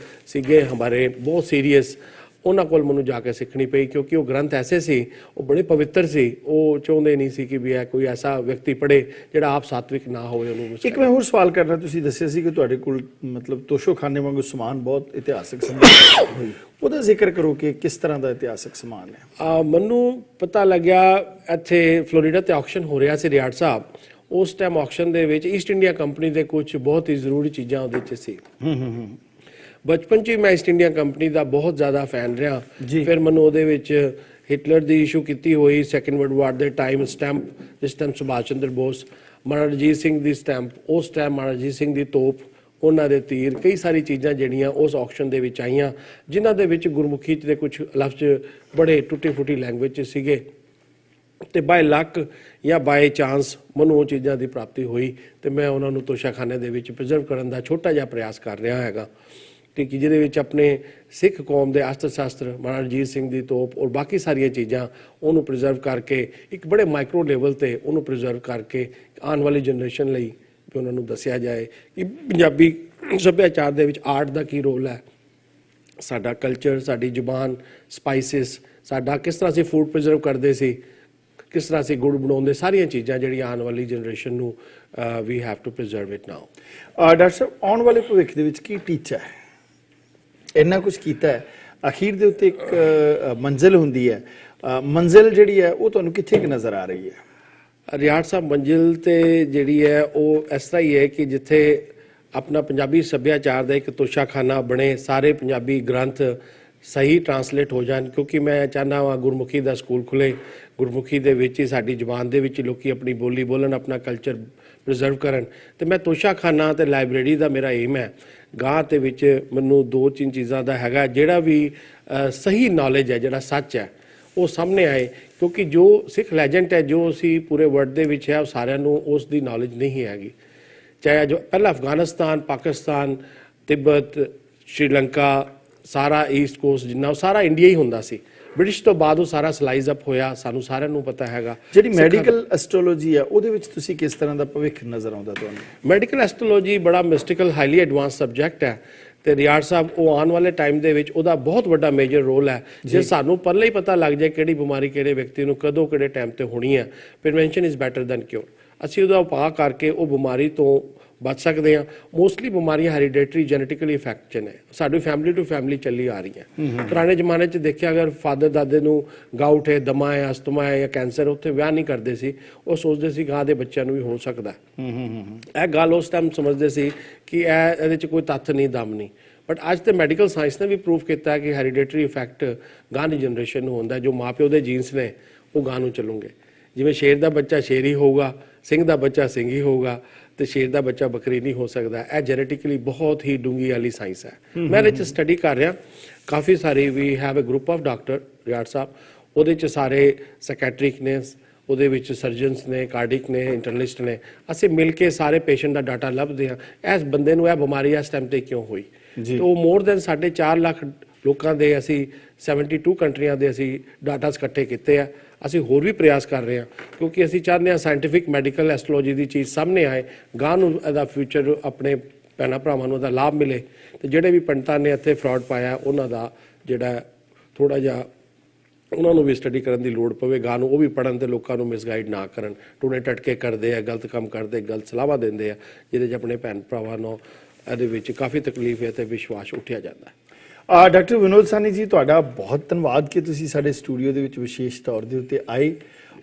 ਸੀਗੇ ਹਮਾਰੇ ਬਹੁਤ ਸੀਰੀਅਸ, ਉਹਨਾਂ ਕੋਲ ਮੈਨੂੰ ਜਾ ਕੇ ਸਿੱਖਣੀ ਪਈ, ਕਿਉਂਕਿ ਉਹ ਗ੍ਰੰਥ ਐਸੇ ਸੀ, ਉਹ ਬੜੇ ਪਵਿੱਤਰ ਸੀ। ਉਹ ਚਾਹੁੰਦੇ ਨਹੀਂ ਸੀ ਕਿ ਵੀ ਇਹ ਕੋਈ ਐਸਾ ਵਿਅਕਤੀ ਪੜ੍ਹੇ ਜਿਹੜਾ ਆਪ ਸਾਤਵਿਕ ਨਾ ਹੋਵੇ ਉਹਨੂੰ। ਇੱਕ ਮੈਂ ਹੋਰ ਸਵਾਲ ਕਰਨਾ, ਤੁਸੀਂ ਦੱਸਿਆ ਸੀ ਕਿ ਤੁਹਾਡੇ ਕੋਲ ਮਤਲਬ ਤੋਸ਼ੋਖਾਨੇ ਵਾਂਗੂ ਸਮਾਨ ਬਹੁਤ ਇਤਿਹਾਸਕ ਸਮਾਨ, ਉਹਦਾ ਜ਼ਿਕਰ ਕਰੋ ਕਿ ਕਿਸ ਤਰ੍ਹਾਂ ਦਾ ਇਤਿਹਾਸਕ ਸਮਾਨ ਹੈ? ਮੈਨੂੰ ਪਤਾ ਲੱਗਿਆ ਇੱਥੇ ਫਲੋਰੀਡਾ ਤੇ ਆਕਸ਼ਨ ਹੋ ਰਿਹਾ ਸੀ ਰਿਆੜ ਸਾਹਿਬ। ਉਸ ਟਾਈਮ ਆਕਸ਼ਨ ਦੇ ਵਿੱਚ ਈਸਟ ਇੰਡੀਆ ਕੰਪਨੀ ਦੇ ਕੁਝ ਬਹੁਤ ਹੀ ਜ਼ਰੂਰੀ ਚੀਜ਼ਾਂ ਉਹਦੇ 'ਚ ਸੀ। ਬਚਪਨ 'ਚ ਹੀ ਮੈਂ ਈਸਟ ਇੰਡੀਆ ਕੰਪਨੀ ਦਾ ਬਹੁਤ ਜ਼ਿਆਦਾ ਫੈਨ ਰਿਹਾ। ਫਿਰ ਮੈਨੂੰ ਉਹਦੇ ਵਿੱਚ ਹਿਟਲਰ ਦੀ ਇਸ਼ੂ ਕੀਤੀ ਹੋਈ ਸੈਕੰਡ ਵਰਲਡ ਵਾਰ ਦੇ ਟਾਈਮ ਸਟੈਂਪ, ਜਿਸ ਟਾਈਮ ਸੁਭਾਸ਼ ਚੰਦਰ ਬੋਸ, ਮਹਾਰਾਜਾ ਰਣਜੀਤ ਸਿੰਘ ਦੀ ਸਟੈਂਪ, ਉਸ ਟਾਈਮ ਮਹਾਰਾਜਾ ਰਣਜੀਤ ਸਿੰਘ ਦੀ ਤੋਪ, ਉਹਨਾਂ ਦੇ ਤੀਰ, ਕਈ ਸਾਰੀ ਚੀਜ਼ਾਂ ਜਿਹੜੀਆਂ ਉਸ ਆਕਸ਼ਨ ਦੇ ਵਿੱਚ ਆਈਆਂ, ਜਿਨ੍ਹਾਂ ਦੇ ਵਿੱਚ ਗੁਰਮੁਖੀ 'ਚ ਦੇ ਕੁਝ ਲਫ਼ਜ਼ ਬੜੇ ਟੁੱਟੀ ਫੁੱਟੀ ਲੈਂਗੁਏਜ 'ਚ ਸੀਗੇ। ਤੇ ਬਾਏ ਲੱਕ ਜਾਂ ਬਾਏ ਚਾਂਸ ਮੈਨੂੰ ਉਹ ਚੀਜ਼ਾਂ ਦੀ ਪ੍ਰਾਪਤੀ ਹੋਈ ਤੇ ਮੈਂ ਉਹਨਾਂ ਨੂੰ ਤੋਸ਼ਾਖਾਨੇ ਦੇ ਵਿੱਚ ਪ੍ਰੀਜ਼ਰਵ ਕਰਨ ਦਾ ਛੋਟਾ ਜਿਹਾ ਪ੍ਰਯਾਸ ਕਰ ਰਿਹਾ ਹੈਗਾ, ਕਿ ਜਿਹਦੇ ਵਿੱਚ ਆਪਣੇ ਸਿੱਖ ਕੌਮ ਦੇ ਅਸਤਰ ਸ਼ਾਸਤਰ, ਮਹਾਰਾਜਾ ਰਣਜੀਤ ਸਿੰਘ ਦੀ ਤੋਪ ਔਰ ਬਾਕੀ ਸਾਰੀਆਂ ਚੀਜ਼ਾਂ ਉਹਨੂੰ ਪ੍ਰੀਜ਼ਰਵ ਕਰਕੇ ਇੱਕ ਬੜੇ ਮਾਈਕਰੋ ਲੈਵਲ ਤੇ ਉਹਨੂੰ ਪ੍ਰੀਜ਼ਰਵ ਕਰਕੇ ਆਉਣ ਵਾਲੀ ਜਨਰੇਸ਼ਨ ਲਈ ਵੀ ਉਹਨਾਂ ਨੂੰ ਦੱਸਿਆ ਜਾਏ ਕਿ ਪੰਜਾਬੀ ਸੱਭਿਆਚਾਰ ਦੇ ਵਿੱਚ ਆਰਟ ਦਾ ਕੀ ਰੋਲ ਹੈ, ਸਾਡਾ ਕਲਚਰ, ਸਾਡੀ ਜ਼ੁਬਾਨ, ਸਪਾਈਸਿਸ, ਸਾਡਾ ਕਿਸ ਤਰ੍ਹਾਂ ਅਸੀਂ ਫੂਡ ਪ੍ਰੀਜ਼ਰਵ ਕਰਦੇ ਸੀ, ਕਿਸ ਤਰ੍ਹਾਂ ਅਸੀਂ ਗੁੜ ਬਣਾਉਂਦੇ, ਸਾਰੀਆਂ ਚੀਜ਼ਾਂ ਜਿਹੜੀਆਂ ਆਉਣ ਵਾਲੀ ਜਨਰੇਸ਼ਨ ਨੂੰ we have to preserve it now. Doctor ਸਾਹਿਬ, ਆਉਣ ਵਾਲੇ ਭਵਿੱਖ ਦੇ ਵਿੱਚ ਕੀ ਟੀਚਾ ਹੈ? ਇੰਨਾ ਕੁਝ ਕੀਤਾ ਹੈ, ਅਖੀਰ ਦੇ ਉੱਤੇ ਇੱਕ ਮੰਜ਼ਿਲ ਹੁੰਦੀ ਹੈ। ਮੰਜ਼ਿਲ ਜਿਹੜੀ ਹੈ ਉਹ ਤੁਹਾਨੂੰ ਕਿੱਥੇ ਨਜ਼ਰ ਆ ਰਹੀ ਹੈ? ਰਿਆੜ ਸਾਹਿਬ, ਮੰਜ਼ਿਲ ਤੇ ਜਿਹੜੀ ਹੈ ਉਹ ਇਸ ਤਰ੍ਹਾਂ ਹੀ ਹੈ ਕਿ ਜਿੱਥੇ ਆਪਣਾ ਪੰਜਾਬੀ ਸੱਭਿਆਚਾਰ ਦਾ ਇੱਕ ਤੋਸ਼ਾਖਾਨਾ ਬਣੇ, ਸਾਰੇ ਪੰਜਾਬੀ ਗ੍ਰੰਥ ਸਹੀ ਟਰਾਂਸਲੇਟ ਹੋ ਜਾਣ, ਕਿਉਂਕਿ ਮੈਂ ਚਾਹੁੰਦਾ ਹਾਂ ਗੁਰਮੁਖੀ ਦਾ ਸਕੂਲ ਖੁੱਲੇ, ਗੁਰਮੁਖੀ ਦੇ ਵਿੱਚ ਹੀ ਸਾਡੀ ਜ਼ੁਬਾਨ ਦੇ ਵਿੱਚ ਹੀ ਲੋਕੀ ਆਪਣੀ ਬੋਲੀ ਬੋਲਣ, ਆਪਣਾ ਕਲਚਰ ਪ੍ਰੀਜ਼ਰਵ ਕਰਨ। ਤੇ ਮੈਂ ਤੋਸ਼ਾਖਾਨਾ ਤੇ ਲਾਇਬ੍ਰੇਰੀ ਦਾ ਮੇਰਾ ਏਮ ਹੈ। ਗਾਂ ਦੇ ਵਿੱਚ ਮੈਨੂੰ 2-3 ਚੀਜ਼ਾਂ ਦਾ ਹੈਗਾ, ਜਿਹੜਾ ਵੀ ਸਹੀ ਨੌਲੇਜ ਹੈ, ਜਿਹੜਾ ਸੱਚ ਹੈ, ਉਹ ਸਾਹਮਣੇ ਆਏ, ਕਿਉਂਕਿ ਜੋ ਸਿੱਖ ਲੈਜੈਂਡ ਹੈ, ਜੋ ਅਸੀਂ ਪੂਰੇ ਵਰਲਡ ਦੇ ਵਿੱਚ ਹੈ, ਉਹ ਸਾਰਿਆਂ ਨੂੰ ਉਸ ਦੀ ਨੌਲੇਜ ਨਹੀਂ ਹੈਗੀ। ਚਾਹੇ ਜੋ ਪਹਿਲਾਂ ਅਫਗਾਨਿਸਤਾਨ, ਪਾਕਿਸਤਾਨ, ਤਿੱਬਤ, ਸ਼੍ਰੀਲੰਕਾ, ਸਾਰਾ ਈਸਟ ਕੋਸਟ ਜਿੰਨਾ, ਉਹ ਸਾਰਾ ਇੰਡੀਆ ਹੀ ਹੁੰਦਾ ਸੀ। ਬ੍ਰਿਟਿਸ਼ ਤੋਂ ਬਾਅਦ ਉਹ ਸਾਰਾ ਸਲਾਈਜ਼ ਅਪ ਹੋਇਆ, ਸਾਨੂੰ ਸਾਰਿਆਂ ਨੂੰ ਪਤਾ ਹੈਗਾ। ਜਿਹੜੀ ਮੈਡੀਕਲ ਐਸਟ੍ਰੋਲੋਜੀ ਆ, ਉਹਦੇ ਵਿੱਚ ਤੁਸੀਂ ਕਿਸ ਤਰ੍ਹਾਂ ਦਾ ਭਵਿੱਖ ਨਜ਼ਰ ਆਉਂਦਾ ਤੁਹਾਨੂੰ? ਮੈਡੀਕਲ ਐਸਟ੍ਰੋਲੋਜੀ ਬੜਾ ਮਿਸਟੀਕਲ, ਹਾਈਲੀ ਐਡਵਾਂਸ ਸਬਜੈਕਟ ਹੈ, ਤੇ ਰਿਆੜ ਸਾਹਿਬ ਉਹ ਆਉਣ ਵਾਲੇ ਟਾਈਮ ਦੇ ਵਿੱਚ ਉਹਦਾ ਬਹੁਤ ਵੱਡਾ ਮੇਜਰ ਰੋਲ ਹੈ। ਜੇ ਸਾਨੂੰ ਪਹਿਲਾਂ ਹੀ ਪਤਾ ਲੱਗ ਜਾਏ ਕਿਹੜੀ ਬਿਮਾਰੀ ਕਿਹੜੇ ਵਿਅਕਤੀ ਨੂੰ ਕਦੋਂ ਕਿਹੜੇ ਟਾਈਮ ਤੇ ਹੋਣੀ ਹੈ, prevention is better than cure. ਅਸੀਂ ਉਹਦਾ ਉਪਾਅ ਕਰਕੇ ਉਹ ਬਿਮਾਰੀ ਤੋਂ ਬਚ ਸਕਦੇ ਹਾਂ। ਮੋਸਟਲੀ ਬਿਮਾਰੀਆਂ ਹੈਰੀਡੇਟਰੀ ਜੈਨੇਟਿਕਲੀ ਇਫੈਕਸ਼ਨ ਹੈ, ਸਾਡੀ ਫੈਮਿਲੀ ਟੂ ਫੈਮਿਲੀ ਚੱਲੀ ਆ ਰਹੀਆਂ। ਪੁਰਾਣੇ ਜ਼ਮਾਨੇ 'ਚ ਦੇਖਿਆ, ਅਗਰ ਫਾਦਰ ਦਾਦੇ ਨੂੰ ਗਾਊਟ ਹੈ, ਦਮਾ ਹੈ, ਅਸਥਮਾ ਹੈ ਜਾਂ ਕੈਂਸਰ, ਉੱਥੇ ਵਿਆਹ ਨਹੀਂ ਕਰਦੇ ਸੀ, ਉਹ ਸੋਚਦੇ ਸੀ ਗਾਂ ਦੇ ਬੱਚਿਆਂ ਨੂੰ ਵੀ ਹੋ ਸਕਦਾ। ਇਹ ਗੱਲ ਉਸ ਟਾਈਮ ਸਮਝਦੇ ਸੀ ਕਿ ਇਹਦੇ 'ਚ ਕੋਈ ਤੱਥ ਨਹੀਂ, ਦਮ ਨਹੀਂ। ਬਟ ਅੱਜ ਤੇ ਮੈਡੀਕਲ ਸਾਇੰਸ ਨੇ ਵੀ ਪ੍ਰੂਵ ਕੀਤਾ ਕਿ ਹੈਰੀਡੇਟਰੀ ਇਫੈਕਟ ਗਾਂ ਦੀ ਜਨਰੇਸ਼ਨ ਨੂੰ ਹੁੰਦਾ। ਜੋ ਮਾਂ ਪਿਓ ਦੇ ਜੀਨਸ ਨੇ ਉਹ ਗਾਂ ਨੂੰ ਚੱਲੂਗੇ। ਜਿਵੇਂ ਸ਼ੇਰ ਦਾ ਬੱਚਾ ਸ਼ੇਰ ਹੀ ਹੋਊਗਾ, ਸਿੰਘ ਦਾ ਬੱਚਾ ਸਿੰਘ ਹੀ ਹੋਊਗਾ, ਤੇ ਸ਼ੇਰ ਦਾ ਬੱਚਾ ਬੱਕਰੀ ਨਹੀਂ ਹੋ ਸਕਦਾ। ਇਹ ਜੈਨੇਟਿਕਲੀ ਬਹੁਤ ਹੀ ਡੂੰਘੀ ਵਾਲੀ ਸਾਇੰਸ ਹੈ। ਮੈਂ ਇਹਦੇ 'ਚ ਸਟੱਡੀ ਕਰ ਰਿਹਾ ਕਾਫੀ ਸਾਰੀ। We have a group of doctor Riar Sahib, ਉਹਦੇ 'ਚ ਸਾਰੇ ਸਾਈਕੈਟ੍ਰਿਕ ਨੇ, ਉਹਦੇ ਵਿੱਚ ਸਰਜਨਸ ਨੇ, ਕਾਰਡਿਕ ਨੇ, ਇੰਟਰਨਲਿਸਟ ਨੇ। ਅਸੀਂ ਮਿਲ ਕੇ ਸਾਰੇ ਪੇਸ਼ੈਂਟ ਦਾ ਡਾਟਾ ਲੱਭਦੇ ਹਾਂ, ਇਸ ਬੰਦੇ ਨੂੰ ਇਹ ਬਿਮਾਰੀ ਇਸ ਟਾਈਮ ਤੇ ਕਿਉਂ ਹੋਈ। ਉਹ ਮੋਰ ਦੈਨ 4.5 ਲੱਖ ਲੋਕਾਂ ਦੇ ਅਸੀਂ 72 ਕੰਟਰੀਆਂ ਦੇ ਅਸੀਂ ਡਾਟਾਸ ਇਕੱਠੇ ਕੀਤੇ ਆ। ਅਸੀਂ ਹੋਰ ਵੀ ਪ੍ਰਯਾਸ ਕਰ ਰਹੇ ਹਾਂ, ਕਿਉਂਕਿ ਅਸੀਂ ਚਾਹੁੰਦੇ ਹਾਂ ਸਾਇੰਟੀਫਿਕ ਮੈਡੀਕਲ ਐਸਟ੍ਰੋਲੋਜੀ ਦੀ ਚੀਜ਼ ਸਾਹਮਣੇ ਆਏ, ਗਾਂ ਨੂੰ ਇਹਦਾ ਫਿਊਚਰ ਆਪਣੇ ਭੈਣਾਂ ਭਰਾਵਾਂ ਨੂੰ ਇਹਦਾ ਲਾਭ ਮਿਲੇ। ਤੇ ਜਿਹੜੇ ਵੀ ਪੰਡਤਾਂ ਨੇ ਇੱਥੇ ਫਰਾਡ ਪਾਇਆ, ਉਹਨਾਂ ਦਾ ਜਿਹੜਾ ਥੋੜ੍ਹਾ ਜਿਹਾ ਉਹਨਾਂ ਨੂੰ ਵੀ ਸਟੱਡੀ ਕਰਨ ਦੀ ਲੋੜ ਪਵੇ, ਗਾਂ ਨੂੰ ਉਹ ਵੀ ਪੜ੍ਹਨ ਤੇ ਲੋਕਾਂ ਨੂੰ ਮਿਸਗਾਈਡ ਨਾ ਕਰਨ। ਟੂਣੇ ਟਟਕੇ ਕਰਦੇ ਆ, ਗਲਤ ਕੰਮ ਕਰਦੇ, ਗਲਤ ਸਲਾਹਾਂ ਦਿੰਦੇ ਆ, ਜਿਹਦੇ 'ਚ ਆਪਣੇ ਭੈਣ ਭਰਾਵਾਂ ਨੂੰ ਇਹਦੇ ਵਿੱਚ ਕਾਫੀ ਤਕਲੀਫ ਹੈ ਤੇ ਵਿਸ਼ਵਾਸ ਉੱਠਿਆ ਜਾਂਦਾ ਹੈ। ਡਾਕਟਰ ਵਿਨੋਦ ਸਾਨੀ ਜੀ, ਤੁਹਾਡਾ ਬਹੁਤ ਧੰਨਵਾਦ ਕਿ ਤੁਸੀਂ ਸਾਡੇ ਸਟੂਡੀਓ ਦੇ ਵਿੱਚ ਵਿਸ਼ੇਸ਼ ਤੌਰ ਦੇ ਉੱਤੇ ਆਏ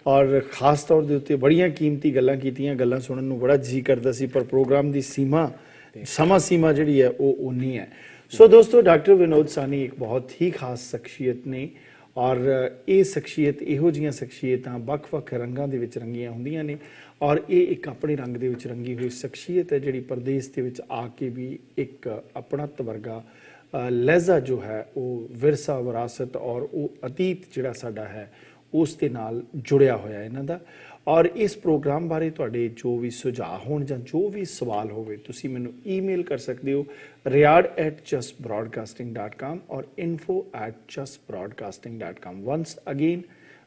ਔਰ ਖਾਸ ਤੌਰ ਦੇ ਉੱਤੇ ਬੜੀਆਂ ਕੀਮਤੀ ਗੱਲਾਂ ਕੀਤੀਆਂ। ਗੱਲਾਂ ਸੁਣਨ ਨੂੰ ਬੜਾ ਜੀ ਕਰਦਾ ਸੀ, ਪਰ ਪ੍ਰੋਗਰਾਮ ਦੀ ਸਮਾਂ ਸੀਮਾ ਜਿਹੜੀ ਹੈ ਉਹ ਉਨੀ ਹੈ। ਸੋ ਦੋਸਤੋ, ਡਾਕਟਰ ਵਿਨੋਦ ਸਾਨੀ ਇੱਕ ਬਹੁਤ ਹੀ ਖਾਸ ਸ਼ਖਸੀਅਤ ਨੇ ਔਰ ਇਹ ਸ਼ਖਸੀਅਤ, ਇਹੋ ਜਿਹੀਆਂ ਸ਼ਖਸੀਅਤਾਂ ਵੱਖ-ਵੱਖ ਰੰਗਾਂ ਦੇ ਵਿੱਚ ਰੰਗੀਆਂ ਹੁੰਦੀਆਂ ਨੇ ਔਰ ਇਹ ਇੱਕ ਆਪਣੇ ਰੰਗ ਦੇ ਵਿੱਚ ਰੰਗੀ ਹੋਈ ਸ਼ਖਸੀਅਤ ਹੈ, ਜਿਹੜੀ ਪਰਦੇਸ ਦੇ ਵਿੱਚ ਆ ਕੇ ਵੀ ਇੱਕ ਆਪਣਤ ਵਰਗਾ ਲਹਿਜ਼ਾ ਜੋ ਹੈ, ਉਹ ਵਿਰਸਾ, ਵਿਰਾਸਤ ਔਰ ਉਹ ਅਤੀਤ ਜਿਹੜਾ ਸਾਡਾ ਹੈ ਉਸ ਦੇ ਨਾਲ ਜੁੜਿਆ ਹੋਇਆ ਇਹਨਾਂ ਦਾ। ਔਰ ਇਸ ਪ੍ਰੋਗਰਾਮ ਬਾਰੇ ਤੁਹਾਡੇ ਜੋ ਵੀ ਸੁਝਾਅ ਹੋਣ ਜਾਂ ਜੋ ਵੀ ਸਵਾਲ ਹੋਵੇ, ਤੁਸੀਂ ਮੈਨੂੰ ਈਮੇਲ ਕਰ ਸਕਦੇ ਹੋ riyad@justbroadcasting.com ਔਰ info@justbroadcasting.com। once again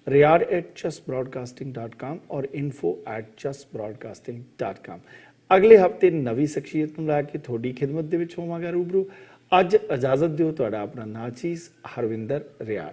riyad@justbroadcasting.com ਔਰ info@justbroadcasting.com। ਅਗਲੇ ਹਫਤੇ ਨਵੀਂ ਸ਼ਖਸੀਅਤ ਨੂੰ ਲੈ ਕੇ ਤੁਹਾਡੀ ਖਿਦਮਤ ਦੇ ਵਿੱਚ ਹੋਵਾਂਗਾ ਰੂਬਰੂ। ਅੱਜ ਇਜਾਜ਼ਤ ਦਿਓ, ਤੁਹਾਡਾ ਆਪਣਾ ਨਾਚੀਜ਼ ਹਰਵਿੰਦਰ ਰਿਆੜ।